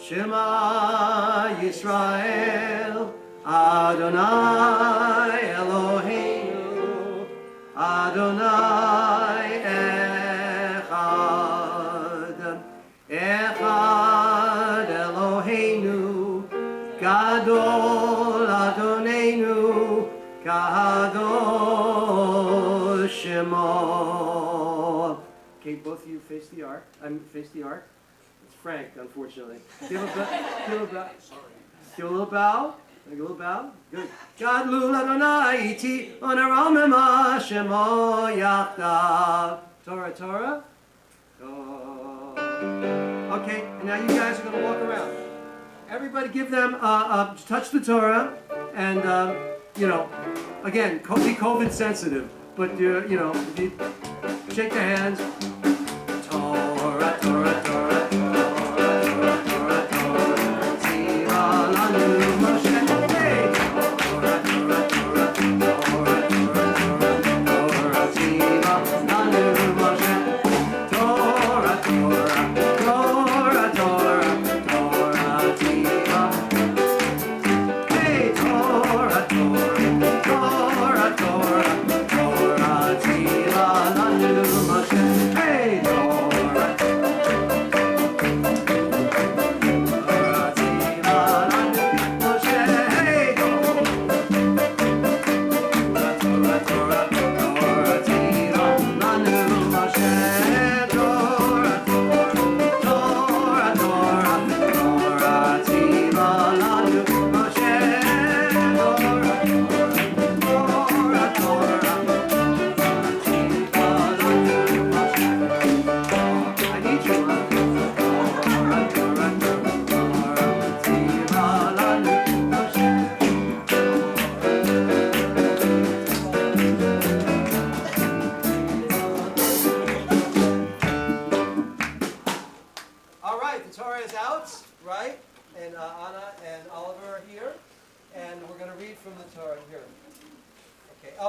Shema Yisrael, Adonai Eloheinu, Adonai Echad, Echad Eloheinu, Gadol Adonenu, Kadosh Shemo. Okay, both of you face the ark. Face the ark. It's Frank, unfortunately. Give a bow. Give a little bow. Give a little bow. Good. Gadlu Adonai iti onaramema shemo yachdav. Torah. Okay, and now you guys are going to walk around. Everybody give them, touch the Torah, and, again, be COVID sensitive, but, if you shake their hands. Torah, Torah, Torah, Torah, Torah, Torah, Tzira lanu Moshe. Hey! Torah, Torah, Torah, Torah, Torah, Torah, Tzira lanu Moshe. Torah, Torah, Torah, Torah, Torah, Tzira. Hey! Torah, Torah, Torah, Torah, Torah, Tzira lanu Moshe. Hey!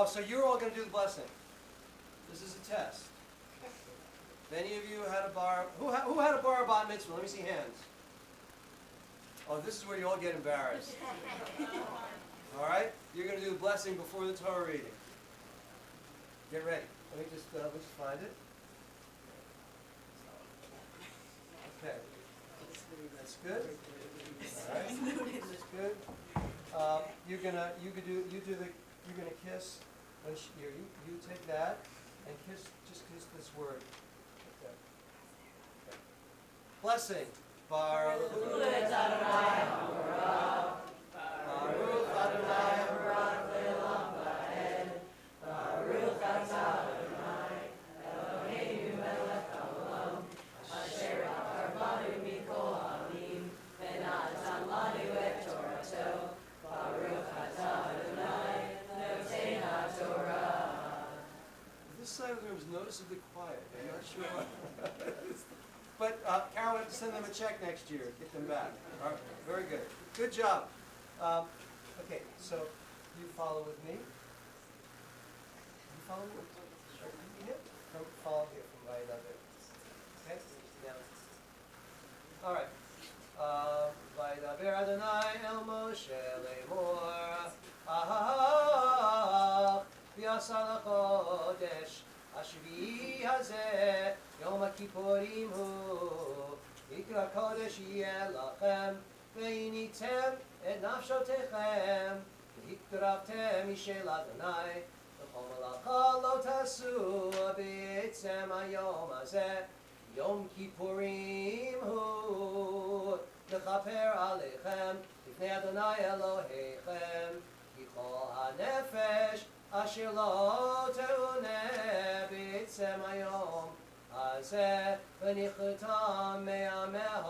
So you're all going to do the blessing. This is a test. Many of you had a bar. Who had a bar bat mitzvah? Let me see hands. Oh, this is where you all get embarrassed. All right? You're going to do the blessing before the Torah reading. Get ready. Let me just find it. Okay. That's good. All right. That's good. You're gonna kiss. You take that and just kiss this word. Okay. Blessing. Baruch Adonai Habarah. Baruch Adonai Habarah Le'olam Va'ed. Baruch Atah Adonai Eloheinu melech haolam. Asher achar banu mikol ha'amim v'natan lanu et Torato. Baruch Atah Adonai noten ha'Torah. This side of the room is noticeably quiet. I'm not sure. But Carol will have to send them a check next year. Get them back. All right. Very good. Good job. Okay, so you follow with me. You follow with me? Yeah. Come follow here from right up there. Okay? Now. All right. Vaydaber Adonai el Moshe lemor ahah v'yasa l'chodesh hashvi'i hazeh Yom Kippurim hu Ikra kodesh yeh lachem ve'initem et nafshotechem v'hiktaravtem mishel Adonai כל מלאכה לא תעשו בעצם היום הזה, יום כיפורים הוא לכפר עליכם לפני אדוני אלוהיכם, כי כל הנפש אשר לא תאונה בעצם היום הזה ונכרתה מעמיה,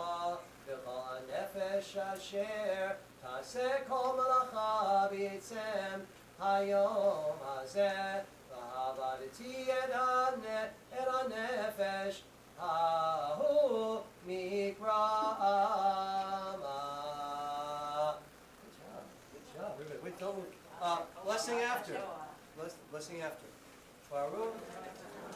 וכל הנפש אשר תעשה כל מלאכה בעצם היום הזה, ועבדתי את הנפש ההוא מקרא עמה. Good job. Wait, don't move. Blessing after. Blessing after. Baruch.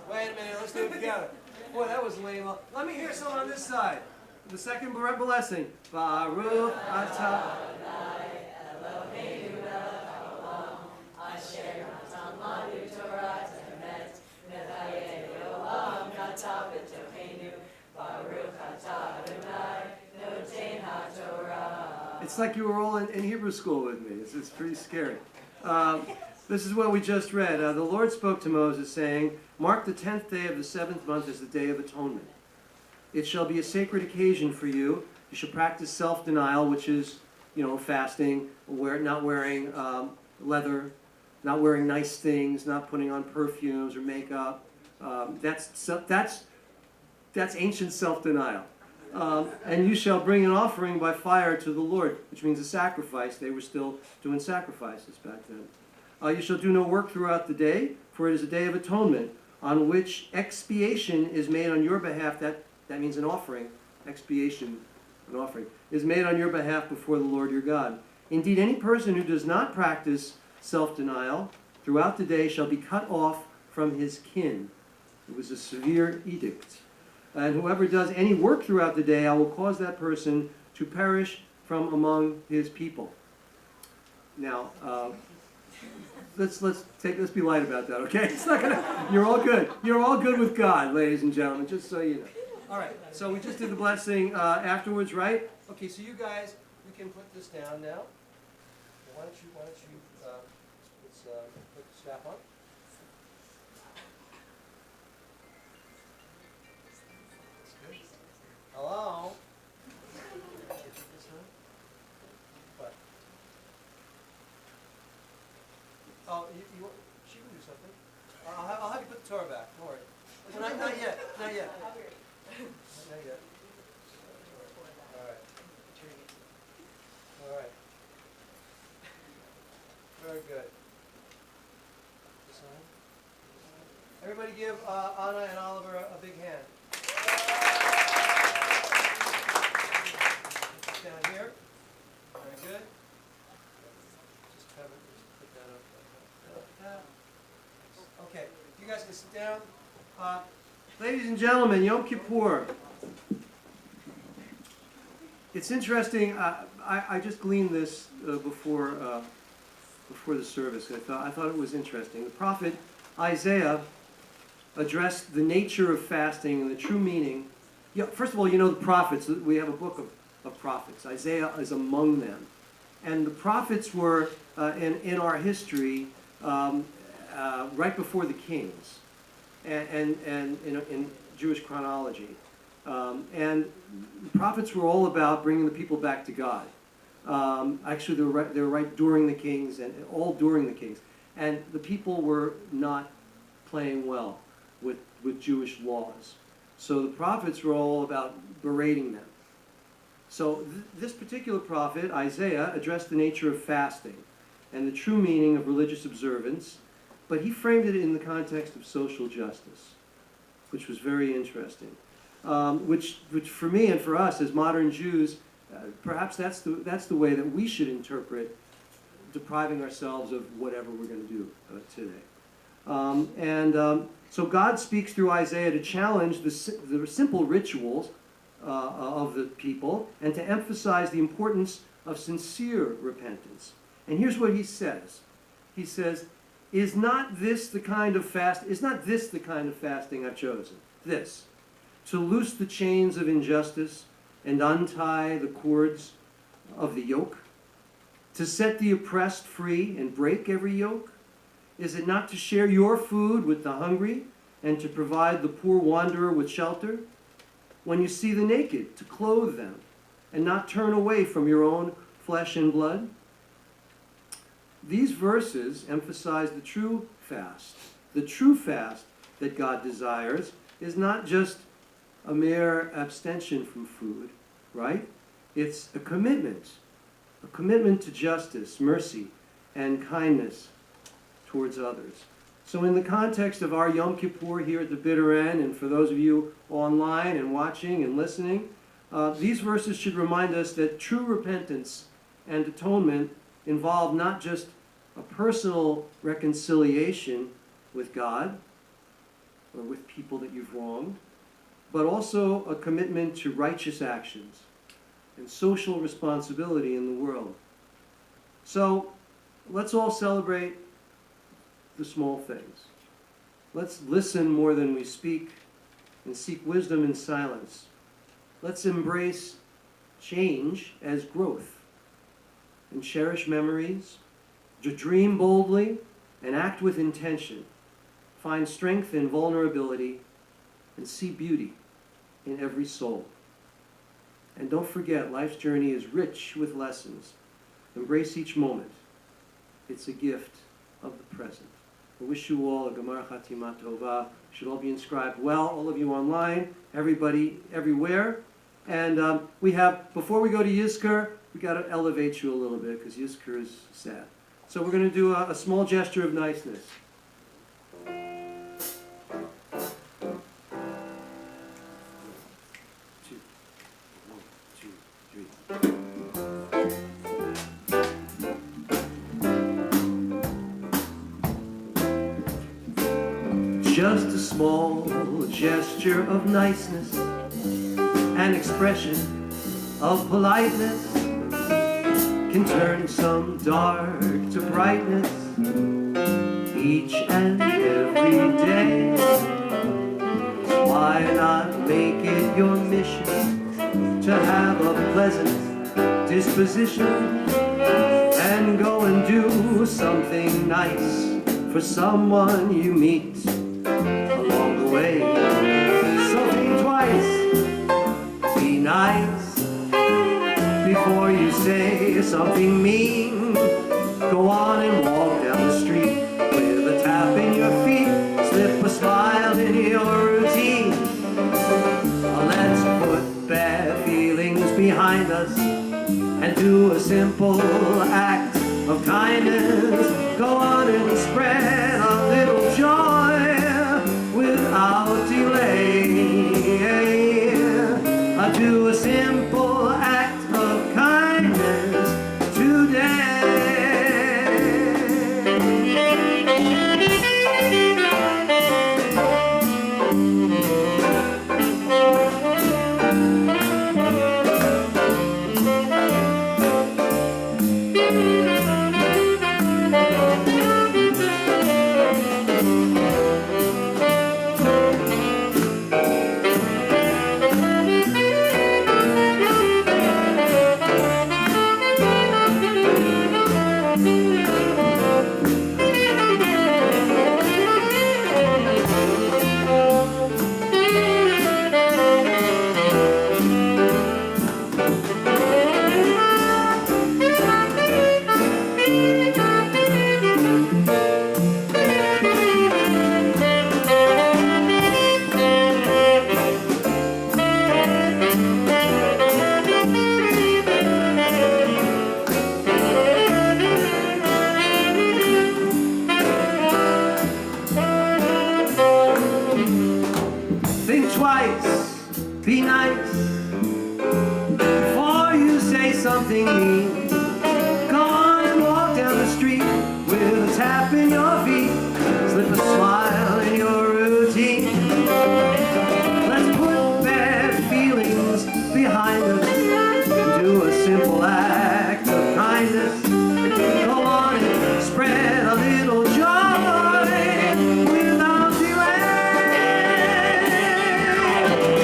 Wait a minute, let's do it together. Boy, that was lame. Let me hear some on this side. The second blessing. Baruch atah. It's like you were all in Hebrew school with me. It's pretty scary. This is what we just read. The Lord spoke to Moses, saying, "Mark the 10th day of the 7th month as the Day of Atonement. It shall be a sacred occasion for you. You shall practice self-denial," which is, fasting, not wearing leather, not wearing nice things, not putting on perfumes or makeup. That's ancient self-denial. And you shall bring an offering by fire to the Lord, which means a sacrifice. They were still doing sacrifices back then. You shall do no work throughout the day, for it is a day of atonement, on which expiation is made on your behalf. That means an offering. Expiation, an offering, is made on your behalf before the Lord your God. Indeed, any person who does not practice self-denial throughout the day shall be cut off from his kin. It was a severe edict. And whoever does any work throughout the day, I will cause that person to perish from among his people. Now, let's be light about that, okay? It's not gonna. You're all good. You're all good with God, ladies and gentlemen. Just so you know. All right. So we just did the blessing afterwards, right? Okay. So you guys, we can put this down now. Why don't you let's put the strap on. Hello? What? Oh, she can do something. I'll have you put the Torah back. Don't worry. Not yet. Not yet. Not yet. All right. All right. Very good. This on? Everybody give Anna and Oliver a big hand. Down here. Very good. Just have it, just put that up like that. Okay, you guys can sit down. Ladies and gentlemen, Yom Kippur. It's interesting. I just gleaned this before the service. I thought it was interesting. The prophet Isaiah addressed the nature of fasting and the true meaning. First of all, the prophets. We have a book of prophets. Isaiah is among them. And the prophets were, in our history, right before the kings, and in Jewish chronology. And the prophets were all about bringing the people back to God. Actually, they were right during the kings, and all during the kings. And the people were not playing well with Jewish laws. So the prophets were all about berating them. So this particular prophet, Isaiah, addressed the nature of fasting and the true meaning of religious observance, but he framed it in the context of social justice, which was very interesting. Which for me and for us as modern Jews, perhaps that's the way that we should interpret depriving ourselves of whatever we're going to do today. So God speaks through Isaiah to challenge the simple rituals of the people and to emphasize the importance of sincere repentance. And here's what he says. He says, Is not this the kind of fasting I've chosen? This, to loose the chains of injustice and untie the cords of the yoke, to set the oppressed free and break every yoke? Is it not to share your food with the hungry and to provide the poor wanderer with shelter? When you see the naked, to clothe them and not turn away from your own flesh and blood? These verses emphasize the true fast. The true fast that God desires is not just a mere abstention from food, right? It's a commitment to justice, mercy, and kindness towards others. So in the context of our Yom Kippur here at the bitter end, and for those of you online and watching and listening, these verses should remind us that true repentance and atonement involve not just a personal reconciliation with God or with people that you've wronged, but also a commitment to righteous actions and social responsibility in the world. So let's all celebrate the small things. Let's listen more than we speak and seek wisdom in silence. Let's embrace change as growth and cherish memories, to dream boldly and act with intention, find strength in vulnerability, and see beauty in every soul. And don't forget, life's journey is rich with lessons. Embrace each moment. It's a gift of the present. I wish you all a Gemar Chatima Tova. Should all be inscribed well, all of you online, everybody, everywhere. And we have, before we go to Yizkor, we got to elevate you a little bit because Yizkor is sad. So we're going to do a small gesture of niceness. Just a small gesture of niceness, an expression of politeness can turn some dark to brightness each and every day. Why not make it your mission to have a pleasant disposition and go and do something nice for someone you meet along the way? So think twice, be nice before you say something mean. Go on and walk down the street with a tap in your feet, slip a smile in your routine. Let's put bad feelings behind us and do a simple act of kindness. Go on and spread a little joy without delay. Do a simple act of kindness today. Be nice before you say something mean. Go on and walk down the street with a tap in your feet, slip a smile in your routine. Let's put bad feelings behind us and do a simple act of kindness. Go on and spread a little joy without delay.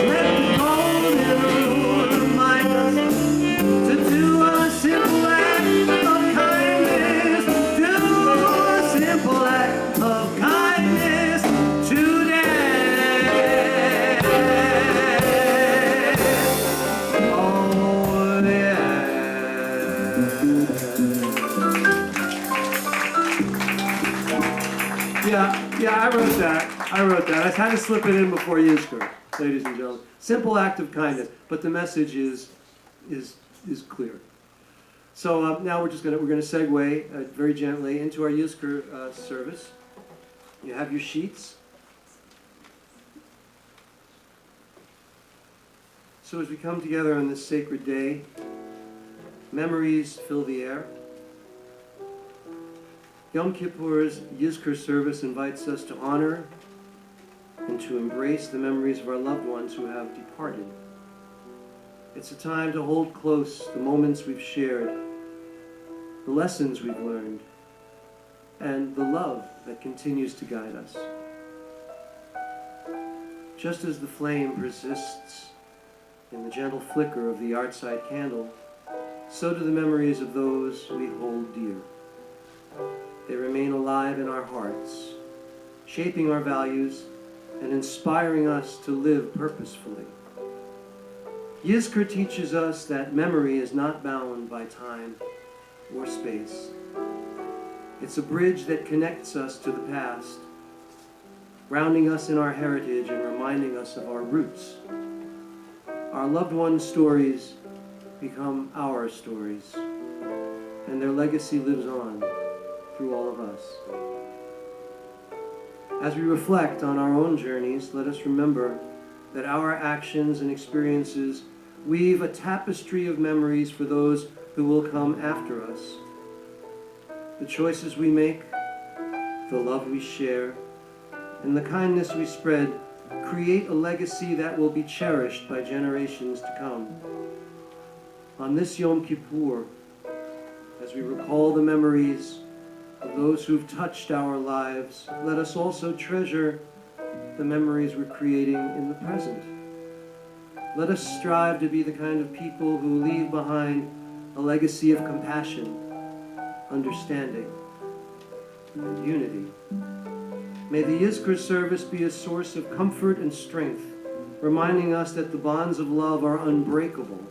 Let the golden rule remind us to do a simple I wrote that. I had to slip it in before Yizkor, ladies and gentlemen. Simple act of kindness, but the message is clear. So now we're gonna segue very gently into our Yizkor service. You have your sheets. So as we come together on this sacred day, memories fill the air. Yom Kippur's Yizkor service invites us to honor and to embrace the memories of our loved ones who have departed. It's a time to hold close the moments we've shared, the lessons we've learned, and the love that continues to guide us. Just as the flame persists in the gentle flicker of the yard-side candle, so do the memories of those we hold dear. They remain alive in our hearts, shaping our values and inspiring us to live purposefully. Yizkor teaches us that memory is not bound by time or space. It's a bridge that connects us to the past, grounding us in our heritage and reminding us of our roots. Our loved ones' stories become our stories, and their legacy lives on through all of us. As we reflect on our own journeys, let us remember that our actions and experiences weave a tapestry of memories for those who will come after us. The choices we make, the love we share, and the kindness we spread create a legacy that will be cherished by generations to come. On this Yom Kippur, as we recall the memories of those who've touched our lives, let us also treasure the memories we're creating in the present. Let us strive to be the kind of people who leave behind a legacy of compassion, understanding, and unity. May the Yizkor service be a source of comfort and strength, reminding us that the bonds of love are unbreakable,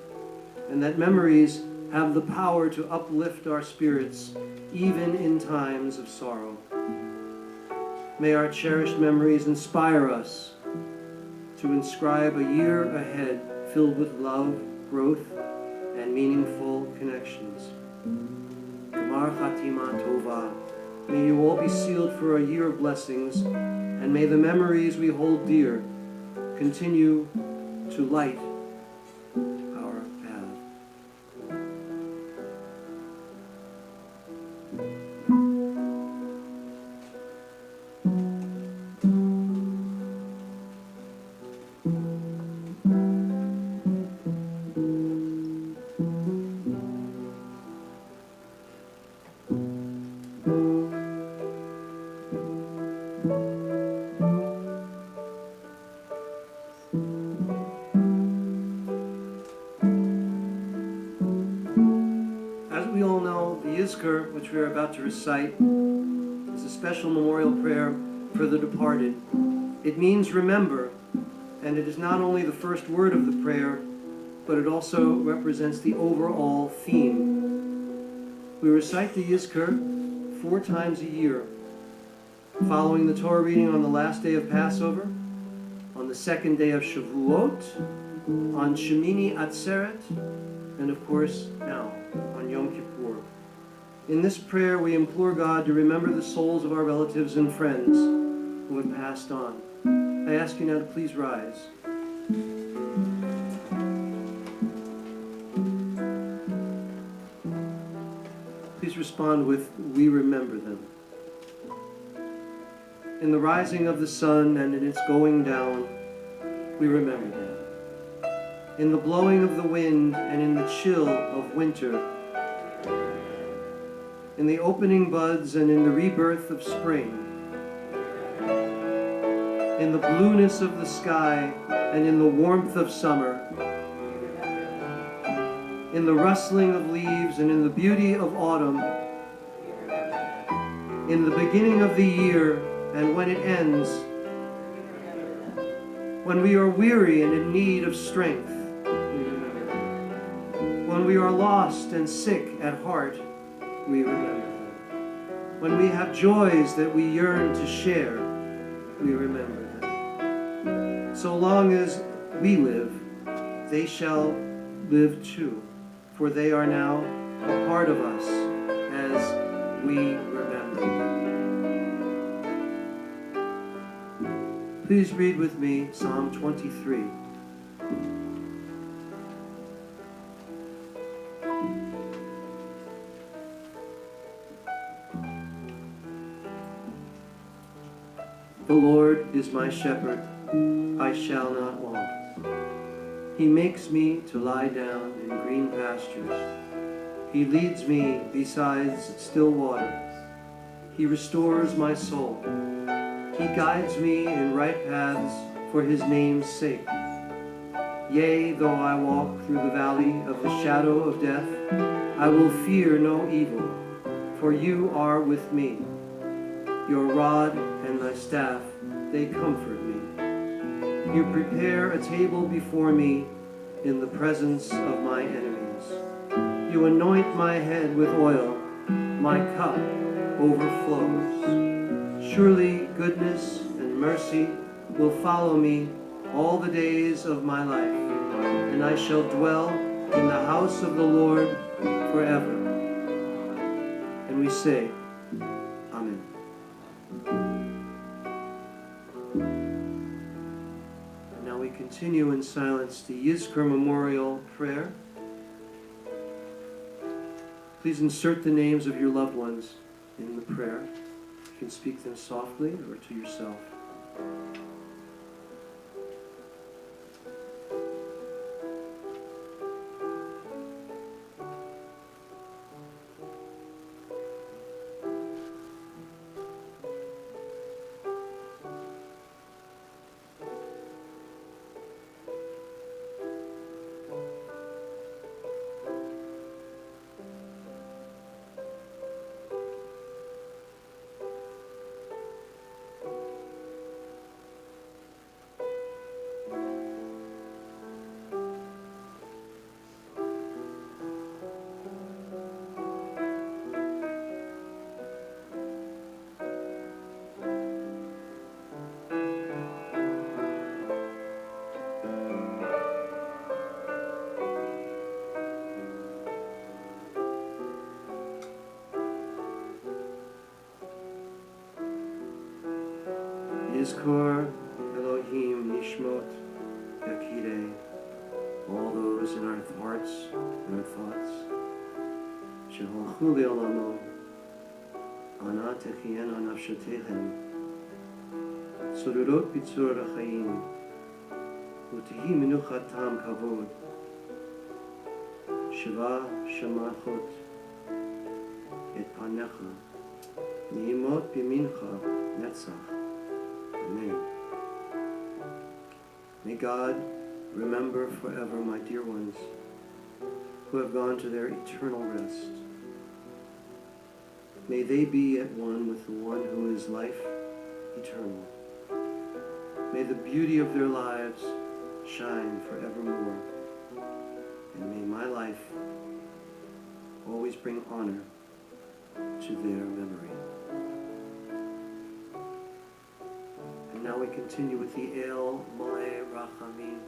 and that memories have the power to uplift our spirits even in times of sorrow. May our cherished memories inspire us to inscribe a year ahead filled with love, growth, and meaningful connections. Gemar Chatima Tova. May you all be sealed for a year of blessings, and may the memories we hold dear continue to light our path. Yizkor, which we are about to recite, is a special memorial prayer for the departed. It means remember, and it is not only the first word of the prayer, but it also represents the overall theme. We recite the Yizkor 4 times a year, following the Torah reading on the last day of Passover, on the second day of Shavuot, on Shemini Atzeret, and of course now on Yom Kippur. In this prayer, we implore God to remember the souls of our relatives and friends who have passed on. I ask you now to please rise. Please respond with, "We remember them." In the rising of the sun and in its going down, we remember them. In the blowing of the wind and in the chill of winter, in the opening buds and in the rebirth of spring, in the blueness of the sky and in the warmth of summer, in the rustling of leaves and in the beauty of autumn, in the beginning of the year and when it ends, when we are weary and in need of strength, when we are lost and sick at heart, we remember them. When we have joys that we yearn to share, we remember them. So long as we live, they shall live too, for they are now a part of us as we remember them. Please read with me Psalm 23. The Lord is my shepherd, I shall not want. He makes me to lie down in green pastures. He leads me beside still waters. He restores my soul. He guides me in right paths for his name's sake. Yea, though I walk through the valley of the shadow of death, I will fear no evil, for you are with me. Your rod and thy staff, they comfort me. You prepare a table before me in the presence of my enemies. You anoint my head with oil, my cup overflows. Surely goodness and mercy will follow me all the days of my life, and I shall dwell in the house of the Lord forever. And we say, Amen. And now we continue in silence the Yizkor Memorial Prayer. Please insert the names of your loved ones in the prayer. You can speak them softly or to yourself. Yizkor Elohim Nishmot Yakirei, all those in our hearts and our thoughts. Sheholchu le'olamo, ana techiena nafshoteichem, tzorurot b'tzor ha'chaim, u'tehi menuchat tam kavod, Shiva shamachot et panecha, ni'imot b'mincha netzach. Amen. May God remember forever my dear ones who have gone to their eternal rest. May they be at one with the one who is life eternal. May the beauty of their lives shine forevermore. And may my life always bring honor to their memory. And now we continue with the El Malei Rachamim.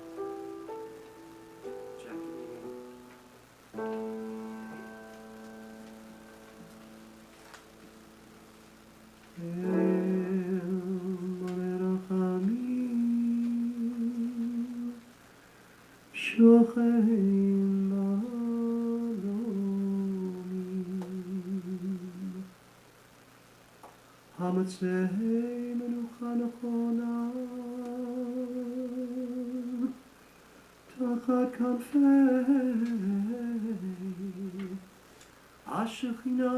Hamatzei menucha nechona tachat kanfei Ashechina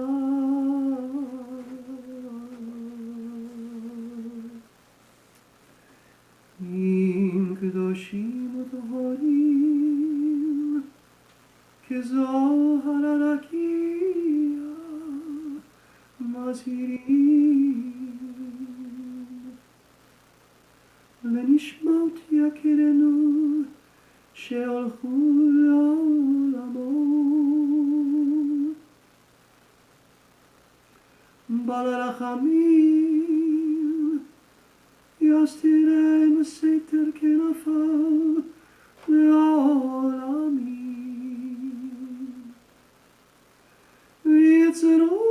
im kedoshim u'taharim kezohar harakia mazhirim lenishmot yakirenu she'olchu le'olamot balarachamim, yastirei meseter kenafal, le'olamim. V'yitzeror,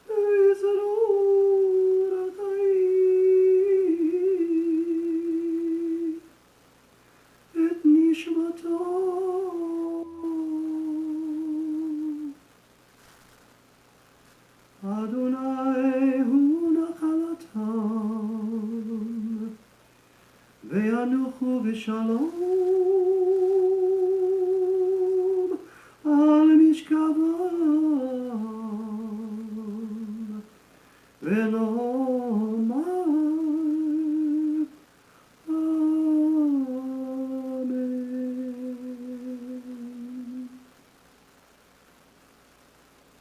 v'yitzeror achai, et nishmato. Adonai hu nachalatam, ve'anuchu v'shalom al mishkavam, ve'nomar Amen.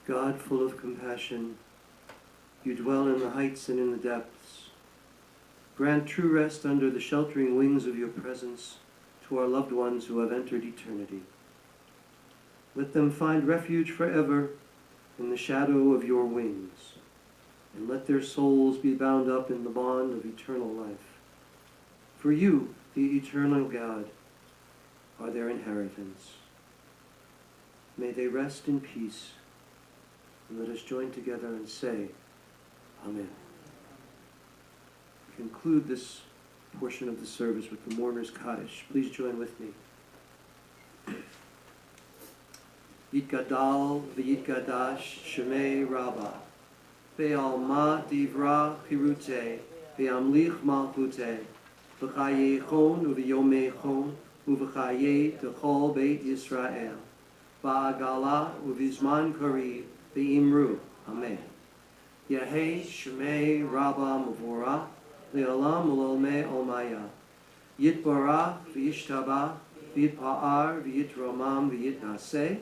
God, full of compassion, you dwell in the heights and in the depths. Grant true rest under the sheltering wings of your presence to our loved ones who have entered eternity. Let them find refuge forever in the shadow of your wings, and let their souls be bound up in the bond of eternal life. For you, the eternal God, are their inheritance. May they rest in peace, and let us join together and say, Amen. We conclude this portion of the service with the mourner's Kaddish. Please join with me. Yitgadal v'yitgadash shemei Rabbah, ve'alma divra chirute, ve'amlich malchute, v'chaye chon u'v'yomei chon, u'v'chaye t'chol beit Yisrael, va'agala u'v'zman kariv, ve'imru. Amen. Yahei Shemei Rabbah Mavora, Le'olam Ulolmei Olmaya, Yitbarach v'yishtabach, v'yitpa'ar v'yitromam v'yitnaseh,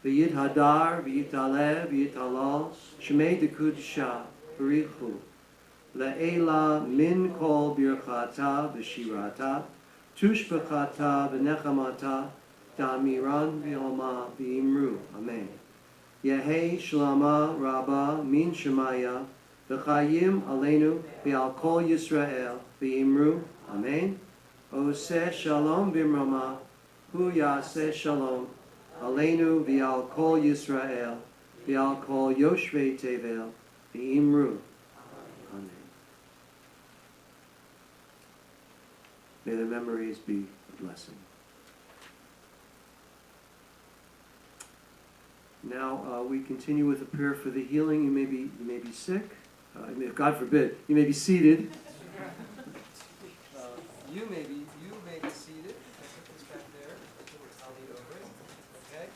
v'yithadar v'yitaleh v'yitalal, Shemei Dekudisha v'richu, Le'ela min kol birchata v'shirata, tushbechata v'nechamata, da'amiran v'yoma v'imru. Amen. Yehei Shalama Rabba Min Shemaya V'chayim Aleinu V'al Kol Yisrael V'imru Amen. Oseh Shalom B'mrama Hu Yaseh Shalom Aleinu V'al Kol Yisrael V'al Kol Yoshvei Tevel V'imru Amen. May their memories be a blessing. Now we continue with a prayer for the healing. You may be sick. God forbid, you may be seated. You may be seated. I put this back there. I'll lean over it. Okay.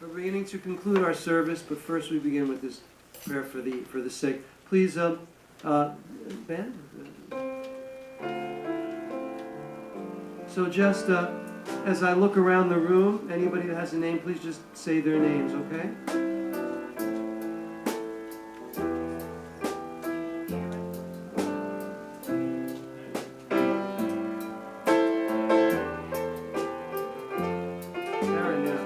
We're beginning to conclude our service, but first we begin with this prayer for the sick. Please, Ben. So just as I look around the room, anybody that has a name, please just say their names, okay? Aaron, yeah.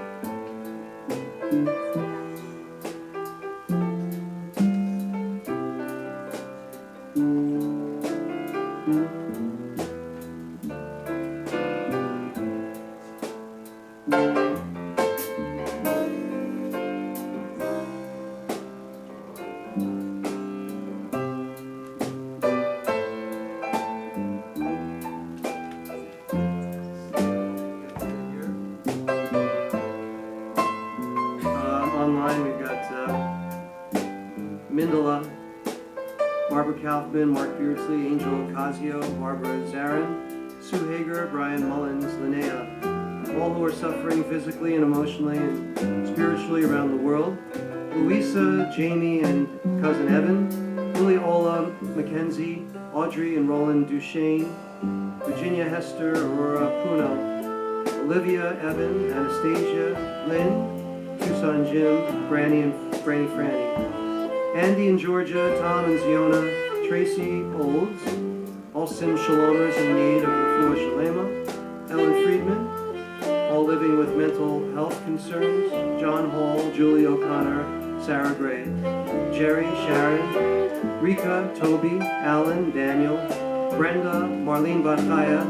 Online we've got Mindela, Barbara Kaufman, Mark Beardsley, Angel Ocasio, Barbara Zarin, Sue Hager, Brian Mullins, Linnea, all who are suffering physically and emotionally and spiritually around the world. Louisa, Jamie, and cousin Evan, Lily Ola, Mackenzie, Audrey and Roland Duchesne, Virginia Hester, Aurora Puno, Olivia, Evan, Anastasia, Lynn, Tucson Jim, Franny and Franny, Andy and Georgia, Tom and Ziona, Tracy Olds, all Sim Shalomers in need of the Floor Shalema, Ellen Friedman, all living with mental health concerns, John Hall, Julie O'Connor, Sarah Gray, Jerry, Sharon, Rika, Toby, Alan, Daniel, Brenda, Marlene Batchaya,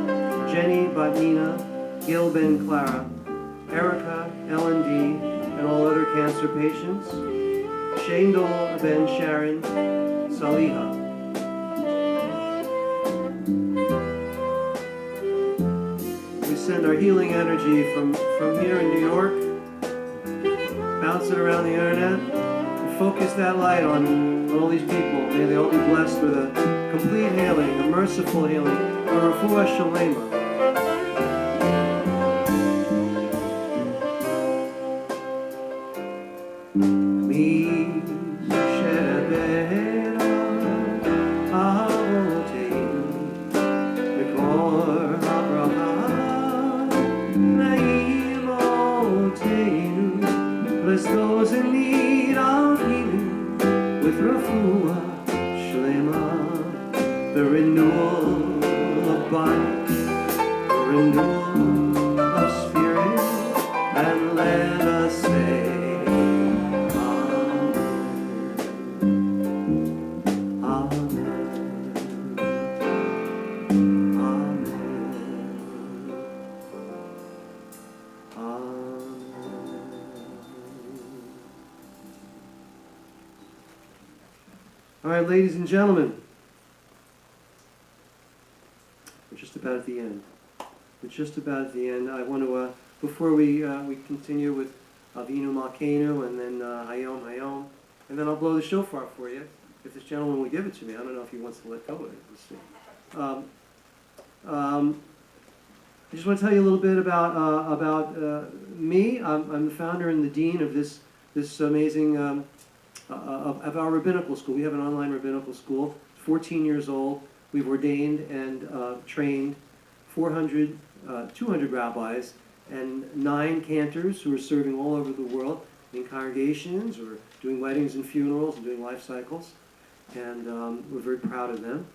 Jenny Batnina, Gil Ben Clara, Erica, Ellen D., and all other cancer patients, Shane Dole Ben Sharon, Saliha. We send our healing energy from here in New York, bounce it around the internet, and focus that light on all these people. May they all be blessed with a complete healing, a merciful healing, a refuah shalema. Bless those in need of healing with refuah shlema, the renewal of body, the renewal of spirit, and let us say Amen. Amen. Amen. Amen. All right, ladies and gentlemen, we're just about at the end. We're just about at the end. I want to, before we continue with Avinu Malkeinu and then Hayom Hayom, and then I'll blow the shofar for you, if this gentleman will give it to me. I don't know if he wants to let go of it. We'll see. I just want to tell you a little bit about me. I'm the founder and the dean of this amazing of our rabbinical school. We have an online rabbinical school, 14 years old. We've ordained and trained 200 rabbis and 9 cantors who are serving all over the world in congregations or doing weddings and funerals and doing life cycles. And we're very proud of them.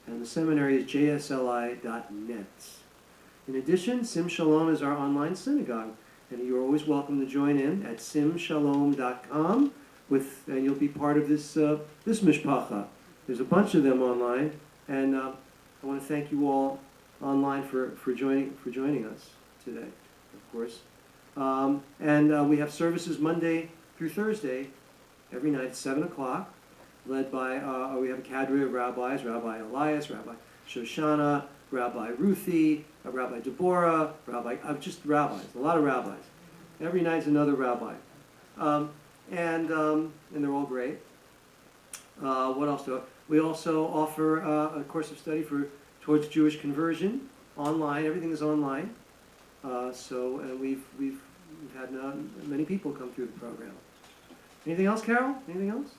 And the seminary is jsli.net. In addition, Sim Shalom is our online synagogue. And you're always welcome to join in at simshalom.com. And you'll be part of this mishpacha. There's a bunch of them online, and I want to thank you all online for joining us today, of course. And we have services Monday through Thursday, every night at 7 o'clock, led by we have a cadre of rabbis: Rabbi Elias, Rabbi Shoshana, Rabbi Ruthie, Rabbi Deborah, just rabbis, a lot of rabbis. Every night's another rabbi. And they're all great. What else do we also offer a course of study towards Jewish conversion online. Everything is online. And we've had many people come through the program. Anything else, Carol? Anything else?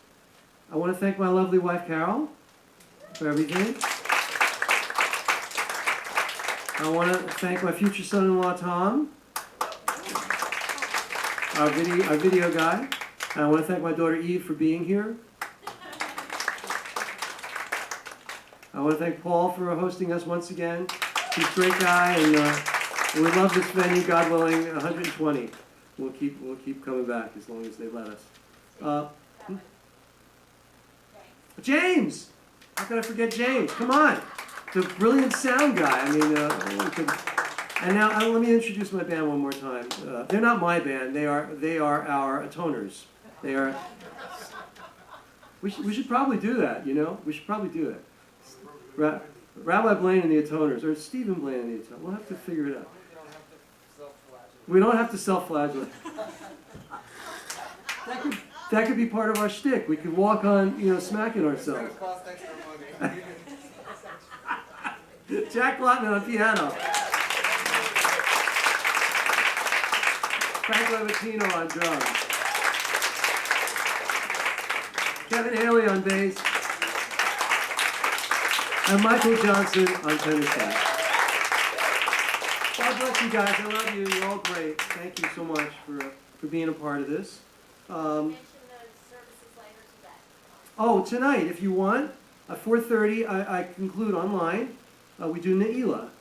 I want to thank my lovely wife, Carol, for everything. I want to thank my future son-in-law, Tom, our video guy. And I want to thank my daughter, Eve, for being here. I want to thank Paul for hosting us once again. He's a great guy, and we love this venue. God willing, 120. We'll keep coming back as long as they let us. James! How could I forget James? Come on! The brilliant sound guy. I mean, and now let me introduce my band one more time. They're not my band. They are our atoners. They are. We should probably do that. You know, we should probably do that. Rabbi Blane and the atoners, or Stephen Blane and the atoners. We'll have to figure it out. We don't have to self-flagellate. That could be part of our shtick. We could walk on, smacking ourselves. It's gonna cost extra money. Jack Glottman on piano. Frank Levatino on drums. Kevin Haile on bass. And Michael Johnson on tenor sax. God bless you guys. I love you. You're all great. Thank you so much for being a part of this. Mention the services later today. Oh, tonight, if you want, at 4:30, I conclude online. We do Ne'ilah.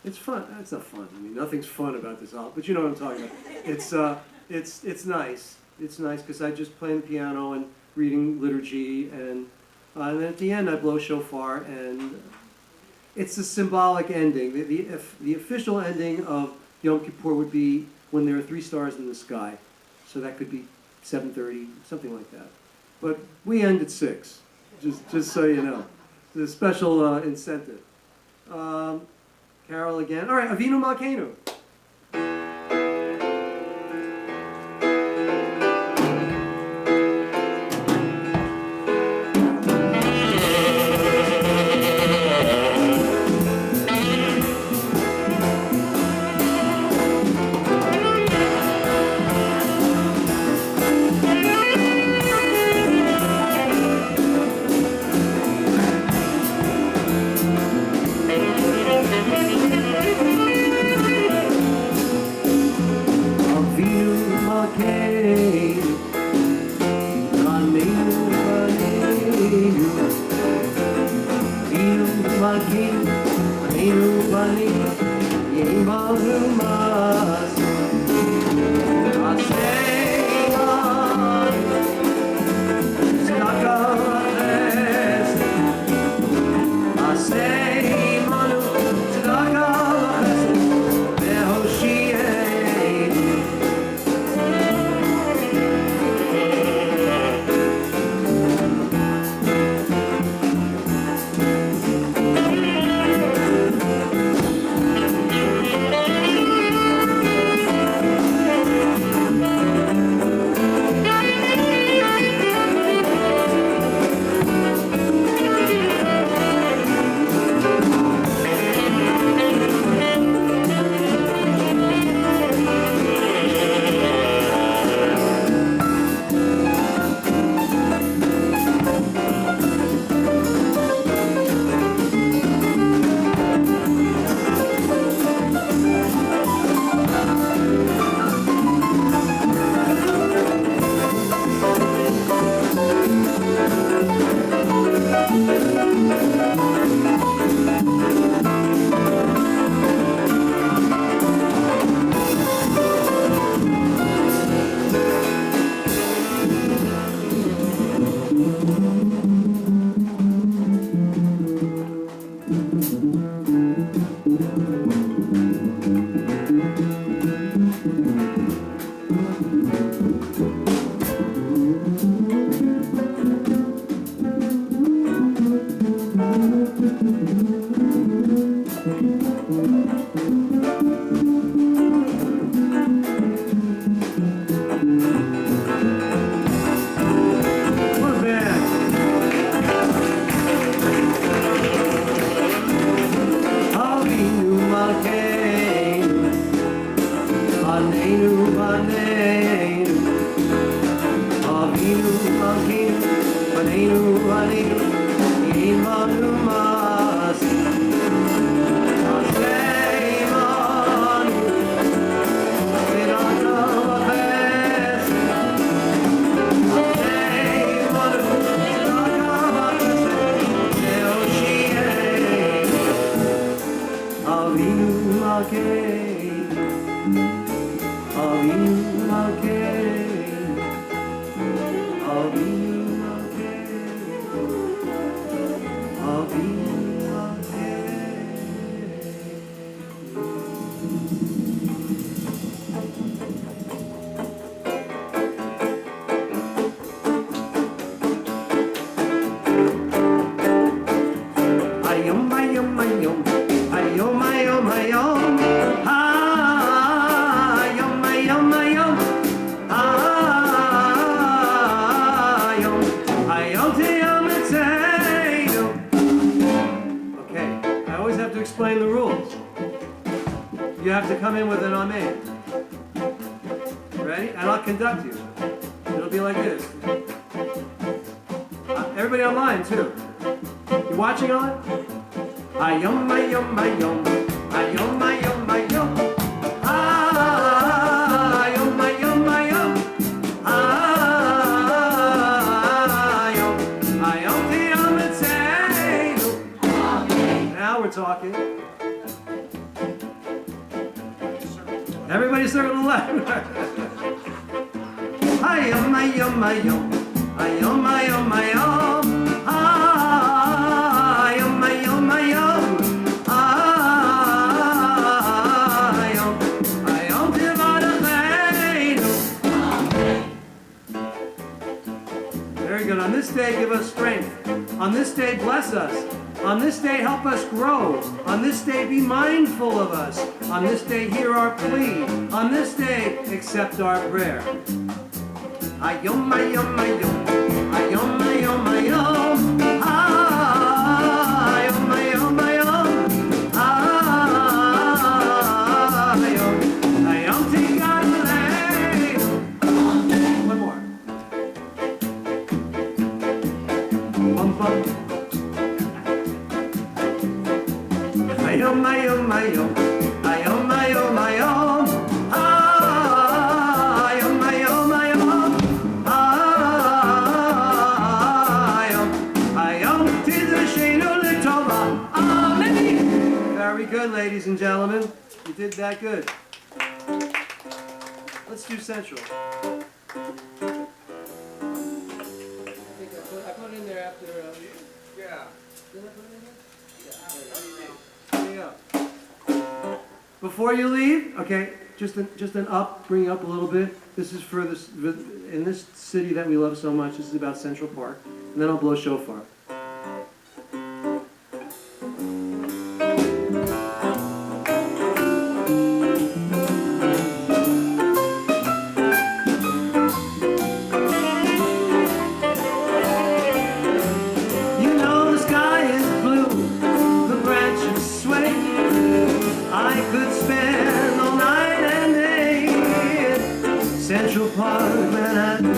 It's fun. It's not fun. I mean, nothing's fun about this holiday, but you know what I'm talking about. It's nice. It's nice because I just play the piano and reading liturgy, and then at the end I blow shofar, and it's a symbolic ending. The official ending of Yom Kippur would be when there are 3 stars in the sky, so that could be 7:30, something like that. But we end at 6, just so you know. It's a special incentive. Carol again. All right, Avinu Malkeinu. You have to come in with an amen. Ready? And I'll conduct you. It'll be like this. Everybody online too. You watching on? Ayom, ayom, ayom. Ayom, ayom, ayom. Ayom, ayom, ayom. Ayom, ayom, ayom, ayom. Now we're talking. Everybody circle the left. Hi-yum, hi-yum, hi-yum. Hi-yum, hi-yum, hi-yum. Hi-yum, hi-yum, hi-yum. Hi-yum, hi-yum, Levatino. Very good. On this day, give us strength. On this day, bless us. On this day, help us grow. On this day, be mindful of us. On this day, hear our plea. On this day, accept our prayer. Ayom, ayom, ayom. Ayom, ayom, ayom. Ayom, ayom, ayom. Ayom, ayom, Tigadle. One more. Bum, bum. Ayom, ayom, ayom. Ayom, ayom, ayom. Ayom, ayom, ayom. Ayom, ayom, Tizashino Litova. Amen. Very good, ladies and gentlemen. You did that good. Let's do Central. I think I put it in there after, Yeah. did I put it in there? There you go. Before you leave, okay, just an up, bring it up a little bit. This is for this, in this city that we love so much, this is about Central Park. And then I'll blow shofar. You know the sky is blue, the branches sway. I could spend all night and day in Central Park, Manhattan,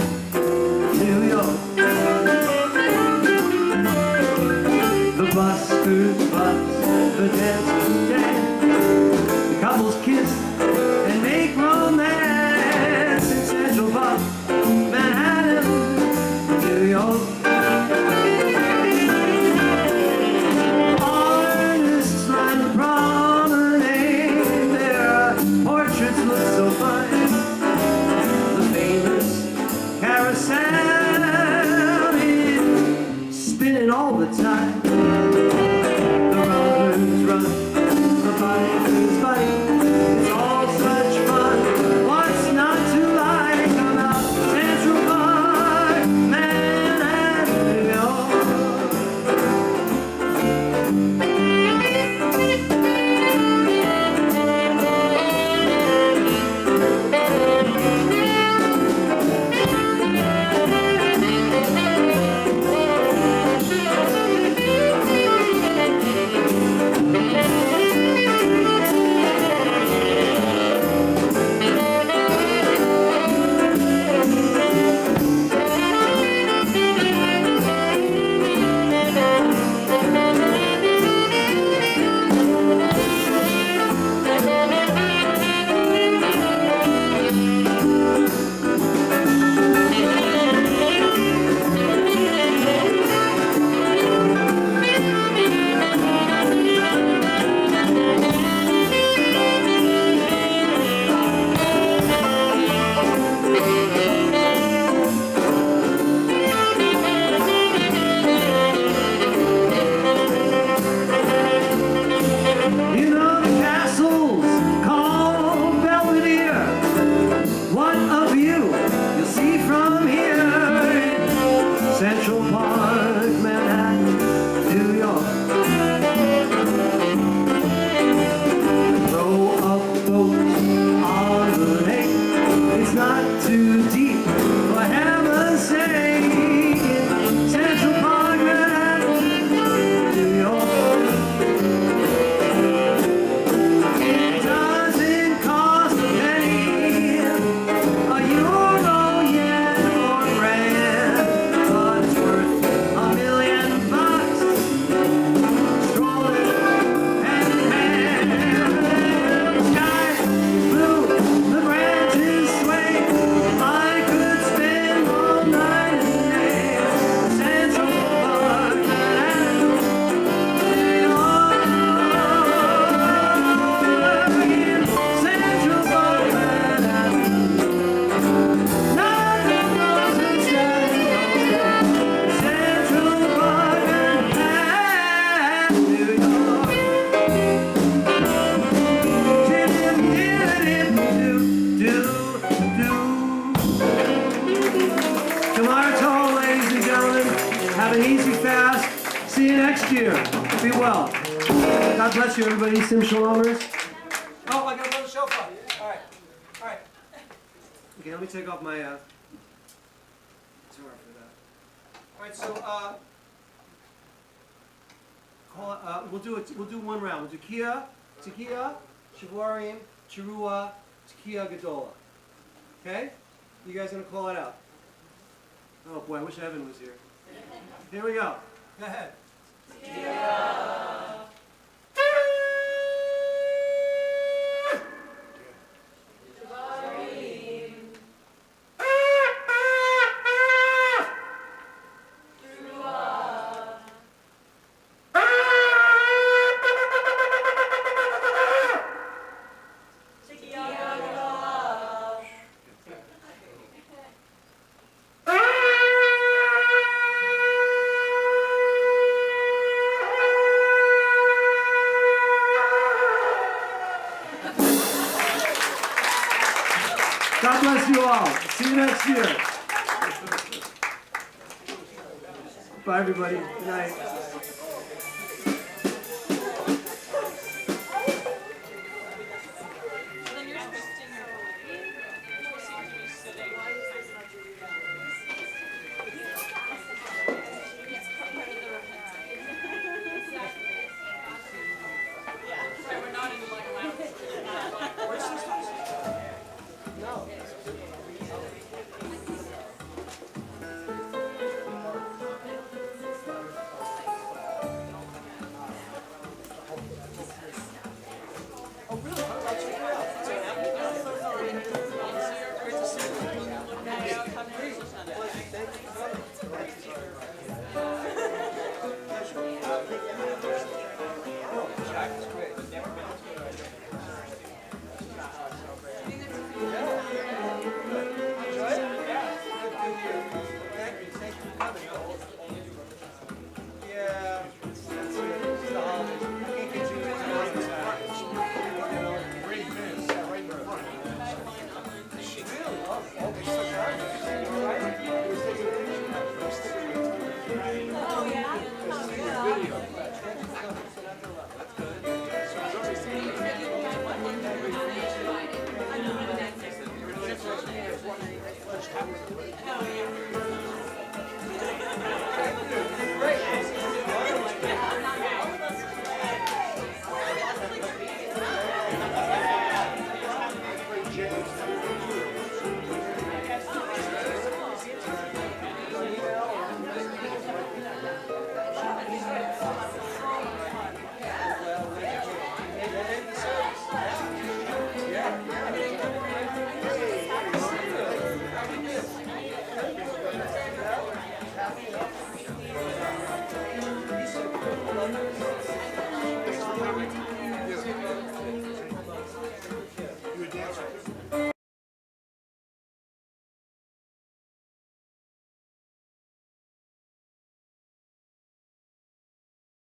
New York. The buskers bus, the dancers dance, the couples kiss and make romance in Central Park, Manhattan, New York. Artists line the promenade, their portraits look so fine. The famous carousel is spinning all the time. The runners run, the bikers bike. It's all year. Be well. God bless you, everybody. Sim Shalomers. Oh, I got another shofar. All right. All right. Okay, let me take off my Tenor for that. All right, so we'll do one round. We'll do Tekiah, Shavuarim, Cherua, Tekiah, Gedola. Okay? You guys gonna call it out? Oh boy, I wish Evan was here. Here we go. Go ahead. God bless you all. See you next year. Bye, everybody. Good night.